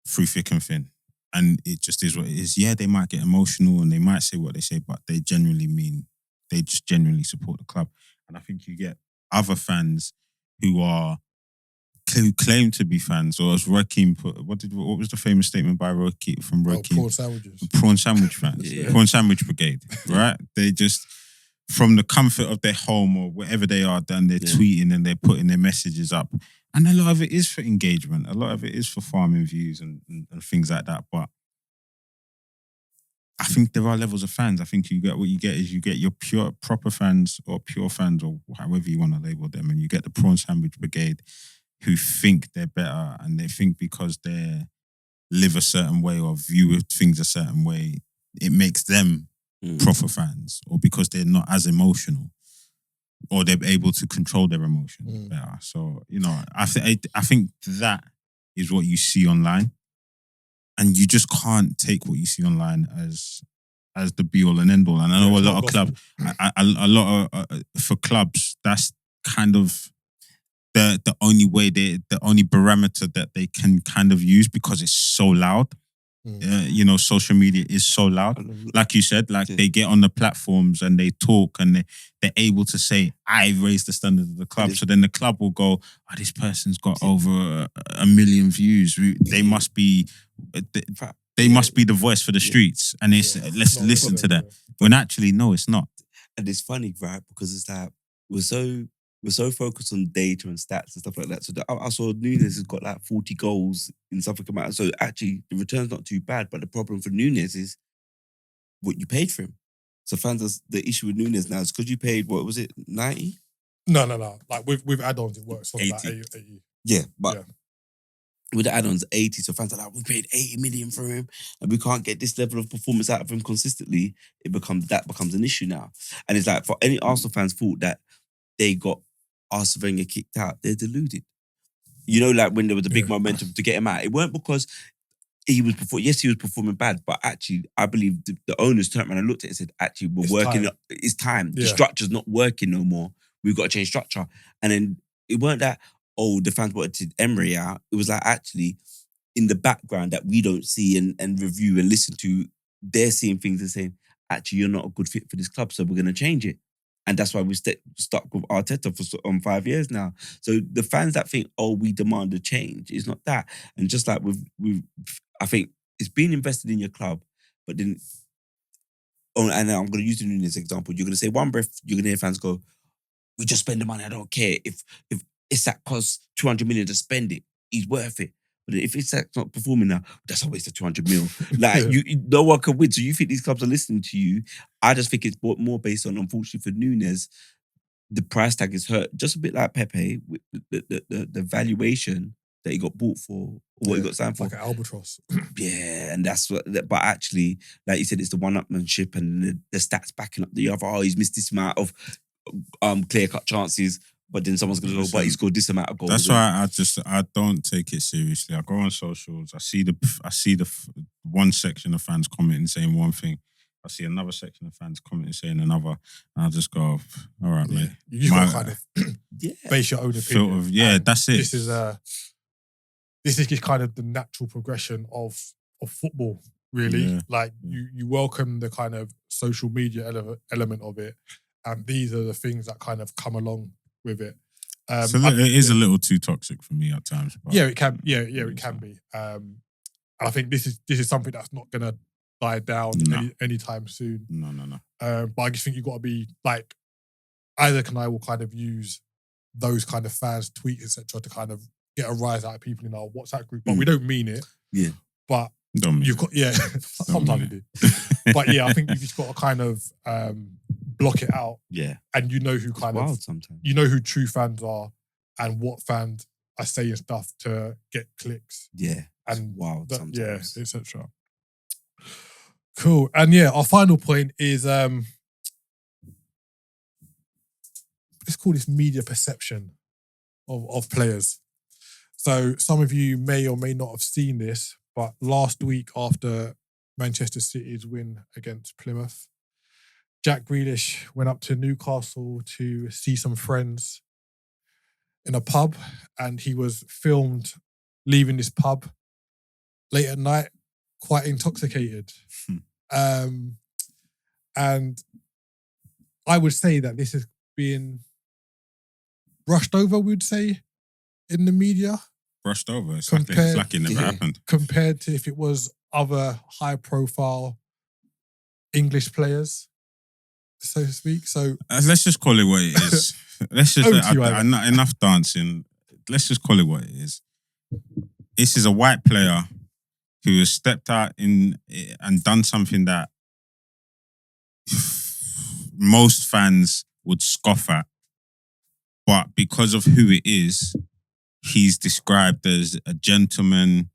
[SPEAKER 2] through thick and thin. And it just is what it is. Yeah, they might get emotional and they might say what they say, but they just genuinely support the club. And I think you get other fans who claim to be fans, or as Rakim put, what was the famous statement by Rakim from Rakim?
[SPEAKER 1] Prawn sandwiches.
[SPEAKER 2] Prawn sandwich fans.
[SPEAKER 3] Yeah.
[SPEAKER 2] Prawn sandwich brigade, right? They just, from the comfort of their home or wherever they are, then they're tweeting and they're putting their messages up. And a lot of it is for engagement. A lot of it is for farming views and things like that. But I think there are levels of fans. I think you get your pure, proper fans or pure fans or however you want to label them. And you get the prawn sandwich brigade who think they're better and they think because they live a certain way or view things a certain way, it makes them proper fans, or because they're not as emotional, or they're able to control their emotions better. So, I think that is what you see online, and you just can't take what you see online as the be all and end all. And I know a lot of clubs, for clubs, that's kind of the only way the only barometer that they can kind of use, because it's so loud. Social media is so loud. Like you said, they get on the platforms and they talk and they're able to say, I raised the standard of the club. So then the club will go, this person's got over 1 million views. They must be the voice for the streets. And let's listen to that. When actually, no, it's not.
[SPEAKER 3] And it's funny, right? Because it's like, we're so focused on data and stats and stuff like that. So I saw Nunes has got like 40 goals in something come out. So actually, the return's not too bad. But the problem for Nunes is what you paid for him. So fans, the issue with Nunes now is because you paid, what was it, 90?
[SPEAKER 1] No. Like with add-ons, it works for about 80.
[SPEAKER 3] Yeah, but with the add-ons, 80. So fans are like, we paid 80 million for him and we can't get this level of performance out of him consistently. That becomes an issue now. And it's like, for any Arsenal fans thought that they got Arsene Wenger kicked out, they're deluded. Like when there was a big momentum to get him out, it weren't because he was performing bad, but actually, I believe the owners turned around and looked at it and said, actually, it's time. The structure's not working no more. We've got to change structure. And then it weren't that, the fans wanted Emery out. It was like, actually, in the background that we don't see and review and listen to, they're seeing things and saying, actually, you're not a good fit for this club, so we're going to change it. And that's why we stuck with Arteta for 5 years now. So the fans that think, we demand a change, it's not that. And just like I think it's being invested in your club, but then, and I'm going to use the Nunes example. You're going to say one breath, you're going to hear fans go, we just spend the money, I don't care. If Isak costs 200 million to spend it, he's worth it. But if Isak's not performing now, that's a waste of 200 mil. Like, no one can win. So you think these clubs are listening to you? I just think it's more based on, unfortunately for Nunes, the price tag is hurt. Just a bit like Pepe, with the valuation that he got bought for, or what he got signed for.
[SPEAKER 1] Like an albatross.
[SPEAKER 3] Yeah, and that's what, but actually, like you said, it's the one-upmanship and the stats backing up the other. He's missed this amount of clear-cut chances. But then someone's going to go, but he scored this amount of goals.
[SPEAKER 2] That's why I don't take it seriously. I go on socials, I see the one section of fans commenting saying one thing. I see another section of fans commenting saying another. And I just go, all right, mate.
[SPEAKER 1] You just got to kind of base your own opinion.
[SPEAKER 2] That's it.
[SPEAKER 1] This is just kind of the natural progression of football, really.
[SPEAKER 2] Yeah.
[SPEAKER 1] Like, you welcome the kind of social media element of it. And these are the things that kind of come along with it. It
[SPEAKER 2] is a little too toxic for me at times. But
[SPEAKER 1] it can. It can be. And I think this is something that's not going to die down anytime soon.
[SPEAKER 2] No.
[SPEAKER 1] But I just think you've got to be like, Isaac and I will kind of use those kind of fans' tweets, etc., to kind of get a rise out of people in our WhatsApp group. But we don't mean it.
[SPEAKER 3] Yeah.
[SPEAKER 1] But
[SPEAKER 2] don't
[SPEAKER 1] you've got sometimes we do. But I think you've just got to kind of block it out.
[SPEAKER 3] Yeah.
[SPEAKER 1] And you know who kind
[SPEAKER 3] wild
[SPEAKER 1] of
[SPEAKER 3] sometimes.
[SPEAKER 1] You know who true fans are and what fans are saying stuff to get clicks.
[SPEAKER 3] Yeah.
[SPEAKER 1] And
[SPEAKER 3] wild sometimes.
[SPEAKER 1] Yeah, etc. Cool. And our final point is let's call this media perception of players. So some of you may or may not have seen this, but last week after Manchester City's win against Plymouth. Jack Grealish went up to Newcastle to see some friends in a pub, and he was filmed leaving this pub late at night, quite intoxicated. And I would say that this is being brushed over, we'd say, in the media.
[SPEAKER 2] Brushed over. It's like it never happened.
[SPEAKER 1] Compared to if it was other high-profile English players, so to speak. So
[SPEAKER 2] let's just call it what it is. Let's just enough dancing. Let's just call it what it is. This is a white player who has stepped out in and done something that most fans would scoff at, but because of who it is, he's described as a gentleman.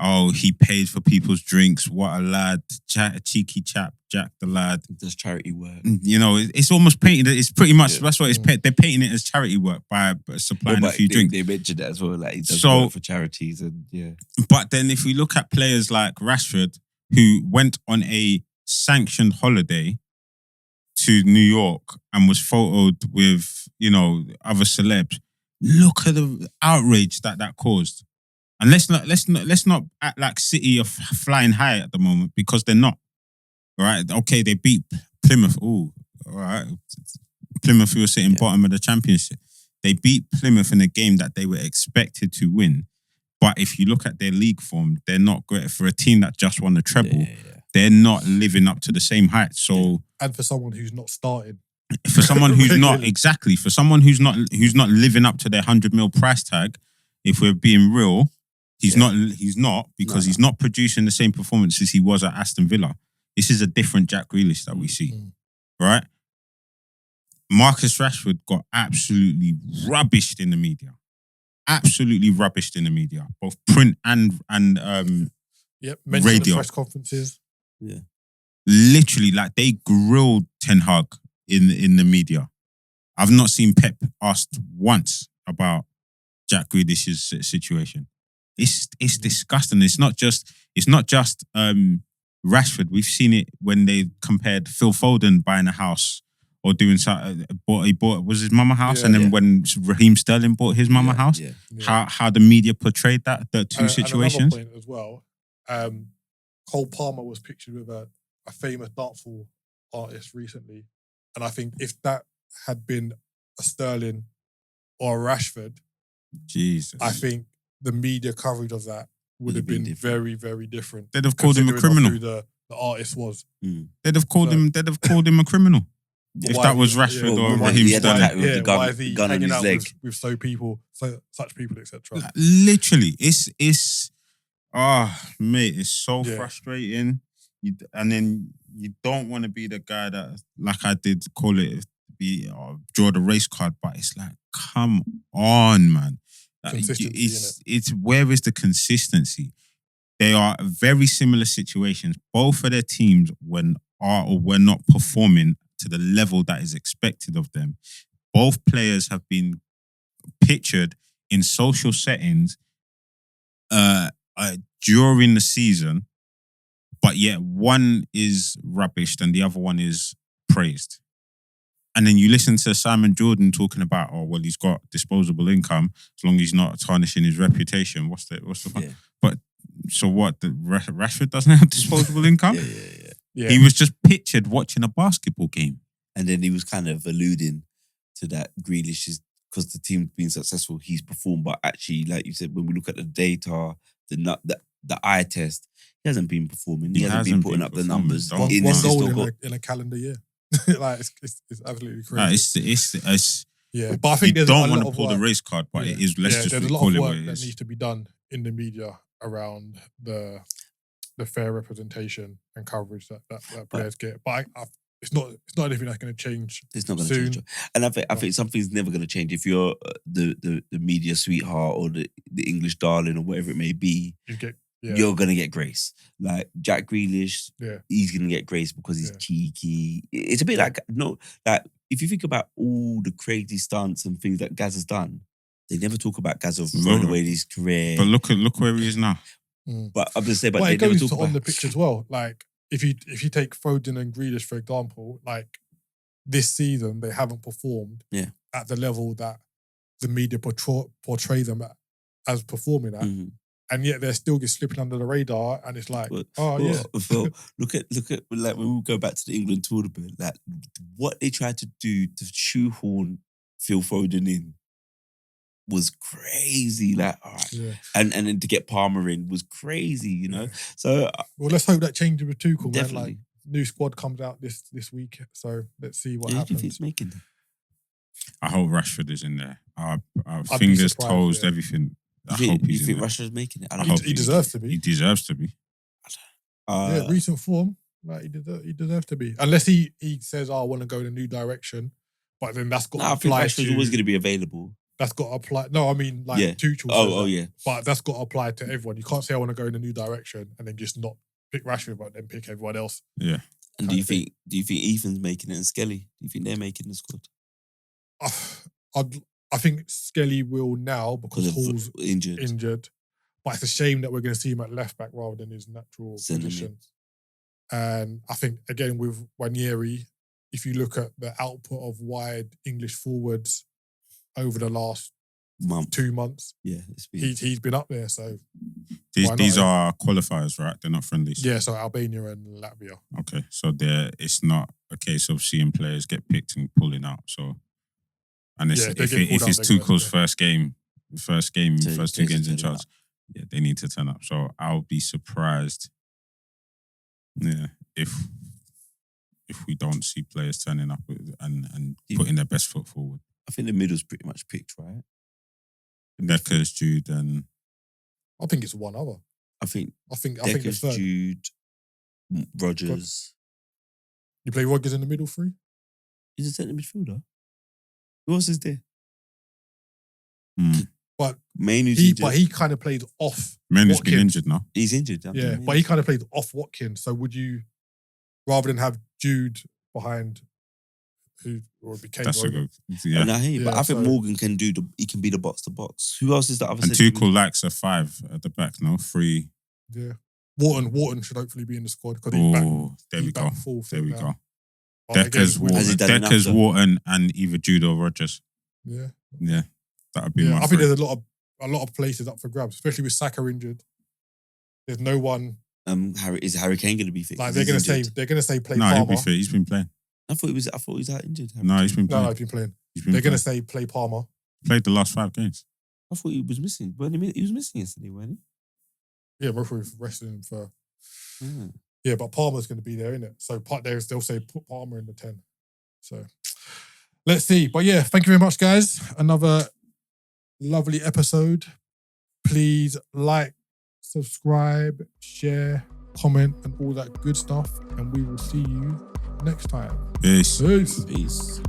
[SPEAKER 2] Oh, he paid for people's drinks. What a lad. A cheeky chap, Jack the lad.
[SPEAKER 3] Does charity work.
[SPEAKER 2] You know, it's almost painted. It's pretty much, that's what it's they're painting it as charity work by supplying a few drinks.
[SPEAKER 3] They mentioned that as well. Like, he does work for charities. And
[SPEAKER 2] But then if we look at players like Rashford, who went on a sanctioned holiday to New York and was photoed with, you know, other celebs, look at the outrage that caused. And let's not act like City are flying high at the moment, because they're not. All right, okay, they beat Plymouth. Ooh, all right, Plymouth who were sitting bottom of the Championship. They beat Plymouth in a game that they were expected to win. But if you look at their league form, they're not great for a team that just won the treble. They're not living up to the same height. So,
[SPEAKER 1] and for someone who's not started.
[SPEAKER 2] For someone who's not for someone who's not living up to their 100 mil price tag, if we're being real. He's not because he's not producing the same performances he was at Aston Villa. This is a different Jack Grealish that we see. Right? Marcus Rashford got absolutely rubbished in the media. Absolutely rubbished in the media. Both print and radio.
[SPEAKER 1] Press conferences.
[SPEAKER 3] Yeah.
[SPEAKER 2] Literally, like, they grilled Ten Hag in the media. I've not seen Pep asked once about Jack Grealish's situation. It's disgusting. It's not just Rashford. We've seen it when they compared Phil Foden buying a house or doing something. He bought was his mama house, and then when Raheem Sterling bought his mama house, how the media portrayed the two situations.
[SPEAKER 1] And another point as well. Cole Palmer was pictured with a famous dancehall artist recently, and I think if that had been a Sterling or a Rashford,
[SPEAKER 2] Jesus,
[SPEAKER 1] I think the media coverage of that would have been very, very different.
[SPEAKER 2] They'd have called him a criminal.
[SPEAKER 1] Who the artist was.
[SPEAKER 2] They'd have called him a criminal. If that was Rashford or Raheem Sterling.
[SPEAKER 1] Why is he hanging out with such people, etc.?
[SPEAKER 2] Literally, it's mate, it's so frustrating. And then you don't want to be the guy that, like I did call it, draw the race card, but it's like, come on, man. It's where is the consistency? They are very similar situations. Both of their teams were not performing to the level that is expected of them. Both players have been pictured in social settings during the season, but yet one is rubbished and the other one is praised. And then you listen to Simon Jordan talking about, oh, well, he's got disposable income as long as he's not tarnishing his reputation. What's the fun? Yeah. But so what? Rashford doesn't have disposable income? Yeah. He was just pictured watching a basketball game.
[SPEAKER 3] And then he was kind of alluding to that Grealish is, because the team's been successful, he's performed. But actually, like you said, when we look at the data, the eye test, he hasn't been performing. He hasn't been putting up the numbers.
[SPEAKER 1] One goal in a calendar year. Like it's absolutely crazy. But I think
[SPEAKER 2] you don't want to pull the race card, but it is. Let's just
[SPEAKER 1] there's a lot
[SPEAKER 2] call
[SPEAKER 1] of
[SPEAKER 2] it
[SPEAKER 1] work
[SPEAKER 2] what it
[SPEAKER 1] that
[SPEAKER 2] is.
[SPEAKER 1] needs to be done in the media around the fair representation and coverage that players get. But it's not anything that's going to change.
[SPEAKER 3] It's not going to change, and I think something's never going to change if you're the media sweetheart or the English darling or whatever it may be. You're gonna get grace. Like Jack Grealish, he's gonna get grace because he's cheeky. It's a bit like if you think about all the crazy stunts and things that Gaz has done, they never talk about Gaz of throwing away his career.
[SPEAKER 2] But look where he is now.
[SPEAKER 3] But I'm just saying, but
[SPEAKER 1] it
[SPEAKER 3] they never
[SPEAKER 1] goes
[SPEAKER 3] talk
[SPEAKER 1] on
[SPEAKER 3] about
[SPEAKER 1] the pitch as well. Like if you take Foden and Grealish, for example, like this season, they haven't performed at the level that the media portray them as performing at.
[SPEAKER 3] Mhm.
[SPEAKER 1] And yet they're still just slipping under the radar, and it's like,
[SPEAKER 3] Well, look at like when we go back to the England tournament, like what they tried to do to shoehorn Phil Foden in was crazy. Like, all right. And then to get Palmer in was crazy, you know. So
[SPEAKER 1] well, let's hope that changes with Tuchel,
[SPEAKER 3] definitely.
[SPEAKER 1] man. Like, new squad comes out this week, so let's see what
[SPEAKER 3] Who do you
[SPEAKER 1] happens.
[SPEAKER 3] think's making them?
[SPEAKER 2] I hope Rashford is in there. Our
[SPEAKER 1] I'd be
[SPEAKER 2] fingers,
[SPEAKER 1] surprised,
[SPEAKER 2] toes,
[SPEAKER 1] yeah.
[SPEAKER 2] everything. I
[SPEAKER 3] You
[SPEAKER 2] hope
[SPEAKER 3] think
[SPEAKER 2] he's in there.
[SPEAKER 3] Rashford's making it? I
[SPEAKER 2] I
[SPEAKER 3] don't
[SPEAKER 2] hope
[SPEAKER 3] know.
[SPEAKER 1] He deserves to be.
[SPEAKER 2] He deserves to be.
[SPEAKER 1] Yeah, recent form, like he deserves to be. Unless he says, "Oh, I want to go in a new direction," but then that's got to
[SPEAKER 3] I think
[SPEAKER 1] apply
[SPEAKER 3] Rashford's
[SPEAKER 1] to.
[SPEAKER 3] always going to be available.
[SPEAKER 1] That's got to apply. No, I mean like
[SPEAKER 3] Yeah.
[SPEAKER 1] Tuchel.
[SPEAKER 3] Oh,
[SPEAKER 1] says that,
[SPEAKER 3] yeah.
[SPEAKER 1] But that's got to apply to everyone. You can't say I want to go in a new direction and then just not pick Rashford, but then pick everyone else.
[SPEAKER 2] Yeah.
[SPEAKER 3] And
[SPEAKER 1] kind
[SPEAKER 3] do you
[SPEAKER 1] of thing.
[SPEAKER 3] think Ethan's making it and Skelly? Do you think they're making the squad?
[SPEAKER 1] I think Skelly will now because Hall's
[SPEAKER 3] injured.
[SPEAKER 1] but it's a shame that we're going to see him at left back rather than his natural
[SPEAKER 3] Centre mid.
[SPEAKER 1] position. And I think again with Ranieri, if you look at the output of wide English forwards over the last 2 months,
[SPEAKER 3] it's been
[SPEAKER 1] he's been up there. So
[SPEAKER 2] These are qualifiers, right? They're not friendlies.
[SPEAKER 1] yeah, so Albania and Latvia.
[SPEAKER 2] Okay, so it's not a case of seeing players get picked and pulling out. So, and
[SPEAKER 1] Yeah,
[SPEAKER 2] if
[SPEAKER 1] they get pulled
[SPEAKER 2] it's
[SPEAKER 1] out, they're
[SPEAKER 2] Tuchel's
[SPEAKER 1] gonna-
[SPEAKER 2] first two games in
[SPEAKER 3] turn
[SPEAKER 2] charge,
[SPEAKER 3] up.
[SPEAKER 2] yeah, they need to turn up. So I'll be surprised, if we don't see players turning up and putting their best foot forward.
[SPEAKER 3] I think the middle's pretty much picked, right?
[SPEAKER 2] Deckers, Jude, and
[SPEAKER 1] I think it's one other.
[SPEAKER 3] I think
[SPEAKER 1] I think the
[SPEAKER 3] Deckers,
[SPEAKER 1] third.
[SPEAKER 3] Jude, Rodgers.
[SPEAKER 1] You play Rodgers in the middle three?
[SPEAKER 3] He's a centre midfielder. Who else is there?
[SPEAKER 1] But
[SPEAKER 3] Mainu's
[SPEAKER 1] he kind of plays off.
[SPEAKER 2] Manu's been
[SPEAKER 1] Watkins.
[SPEAKER 2] injured now.
[SPEAKER 3] He's injured.
[SPEAKER 1] Yeah, but he kind of plays off Watkins. So would you, rather than have Jude behind, who would be Kane?
[SPEAKER 2] That's a
[SPEAKER 1] won't it?
[SPEAKER 2] good. Yeah.
[SPEAKER 3] And I hear you, but
[SPEAKER 1] Yeah,
[SPEAKER 3] I think
[SPEAKER 1] so-
[SPEAKER 3] Morgan can be the box to box. Who else is that other
[SPEAKER 2] And
[SPEAKER 3] centre
[SPEAKER 2] Tuchel likes a 5 at the back, no? 3.
[SPEAKER 1] Yeah. Wharton should hopefully be in the squad because he's back.
[SPEAKER 2] Oh, there we
[SPEAKER 1] he's
[SPEAKER 2] go.
[SPEAKER 1] back full fit
[SPEAKER 2] There we
[SPEAKER 1] now.
[SPEAKER 2] go.
[SPEAKER 1] But again,
[SPEAKER 2] Deckers,
[SPEAKER 3] Has he done enough,
[SPEAKER 2] Deckers,
[SPEAKER 3] though?
[SPEAKER 2] Wharton, and either Jude or Rodgers.
[SPEAKER 1] Yeah.
[SPEAKER 2] Yeah, that would be
[SPEAKER 1] Yeah,
[SPEAKER 2] my
[SPEAKER 1] I think
[SPEAKER 2] three.
[SPEAKER 1] there's a lot of places up for grabs, especially with Saka injured. There's no one
[SPEAKER 3] Is Harry Kane going to be fit?
[SPEAKER 1] like
[SPEAKER 3] 'Cause
[SPEAKER 1] they're
[SPEAKER 3] he's
[SPEAKER 1] gonna say
[SPEAKER 3] injured.
[SPEAKER 1] play
[SPEAKER 2] No, he'll
[SPEAKER 1] Palmer.
[SPEAKER 2] be fit. He's been playing.
[SPEAKER 3] I thought he was out injured. Harry
[SPEAKER 2] No,
[SPEAKER 3] Kane.
[SPEAKER 2] he's been
[SPEAKER 1] No,
[SPEAKER 2] playing.
[SPEAKER 1] he's been playing.
[SPEAKER 2] He's been
[SPEAKER 1] They're
[SPEAKER 2] playing.
[SPEAKER 1] gonna say play Palmer.
[SPEAKER 2] Played the last 5 games.
[SPEAKER 3] I thought he was missing. He was missing yesterday, wasn't
[SPEAKER 1] Yeah, both were resting him for.
[SPEAKER 3] he? Mm.
[SPEAKER 1] Yeah, but Palmer's going to be there, isn't it? So they'll say put Palmer in the 10. So let's see. But yeah, thank you very much, guys. Another lovely episode. Please like, subscribe, share, comment, and all that good stuff. And we will see you next time.
[SPEAKER 2] Peace.
[SPEAKER 1] Peace.
[SPEAKER 3] Peace.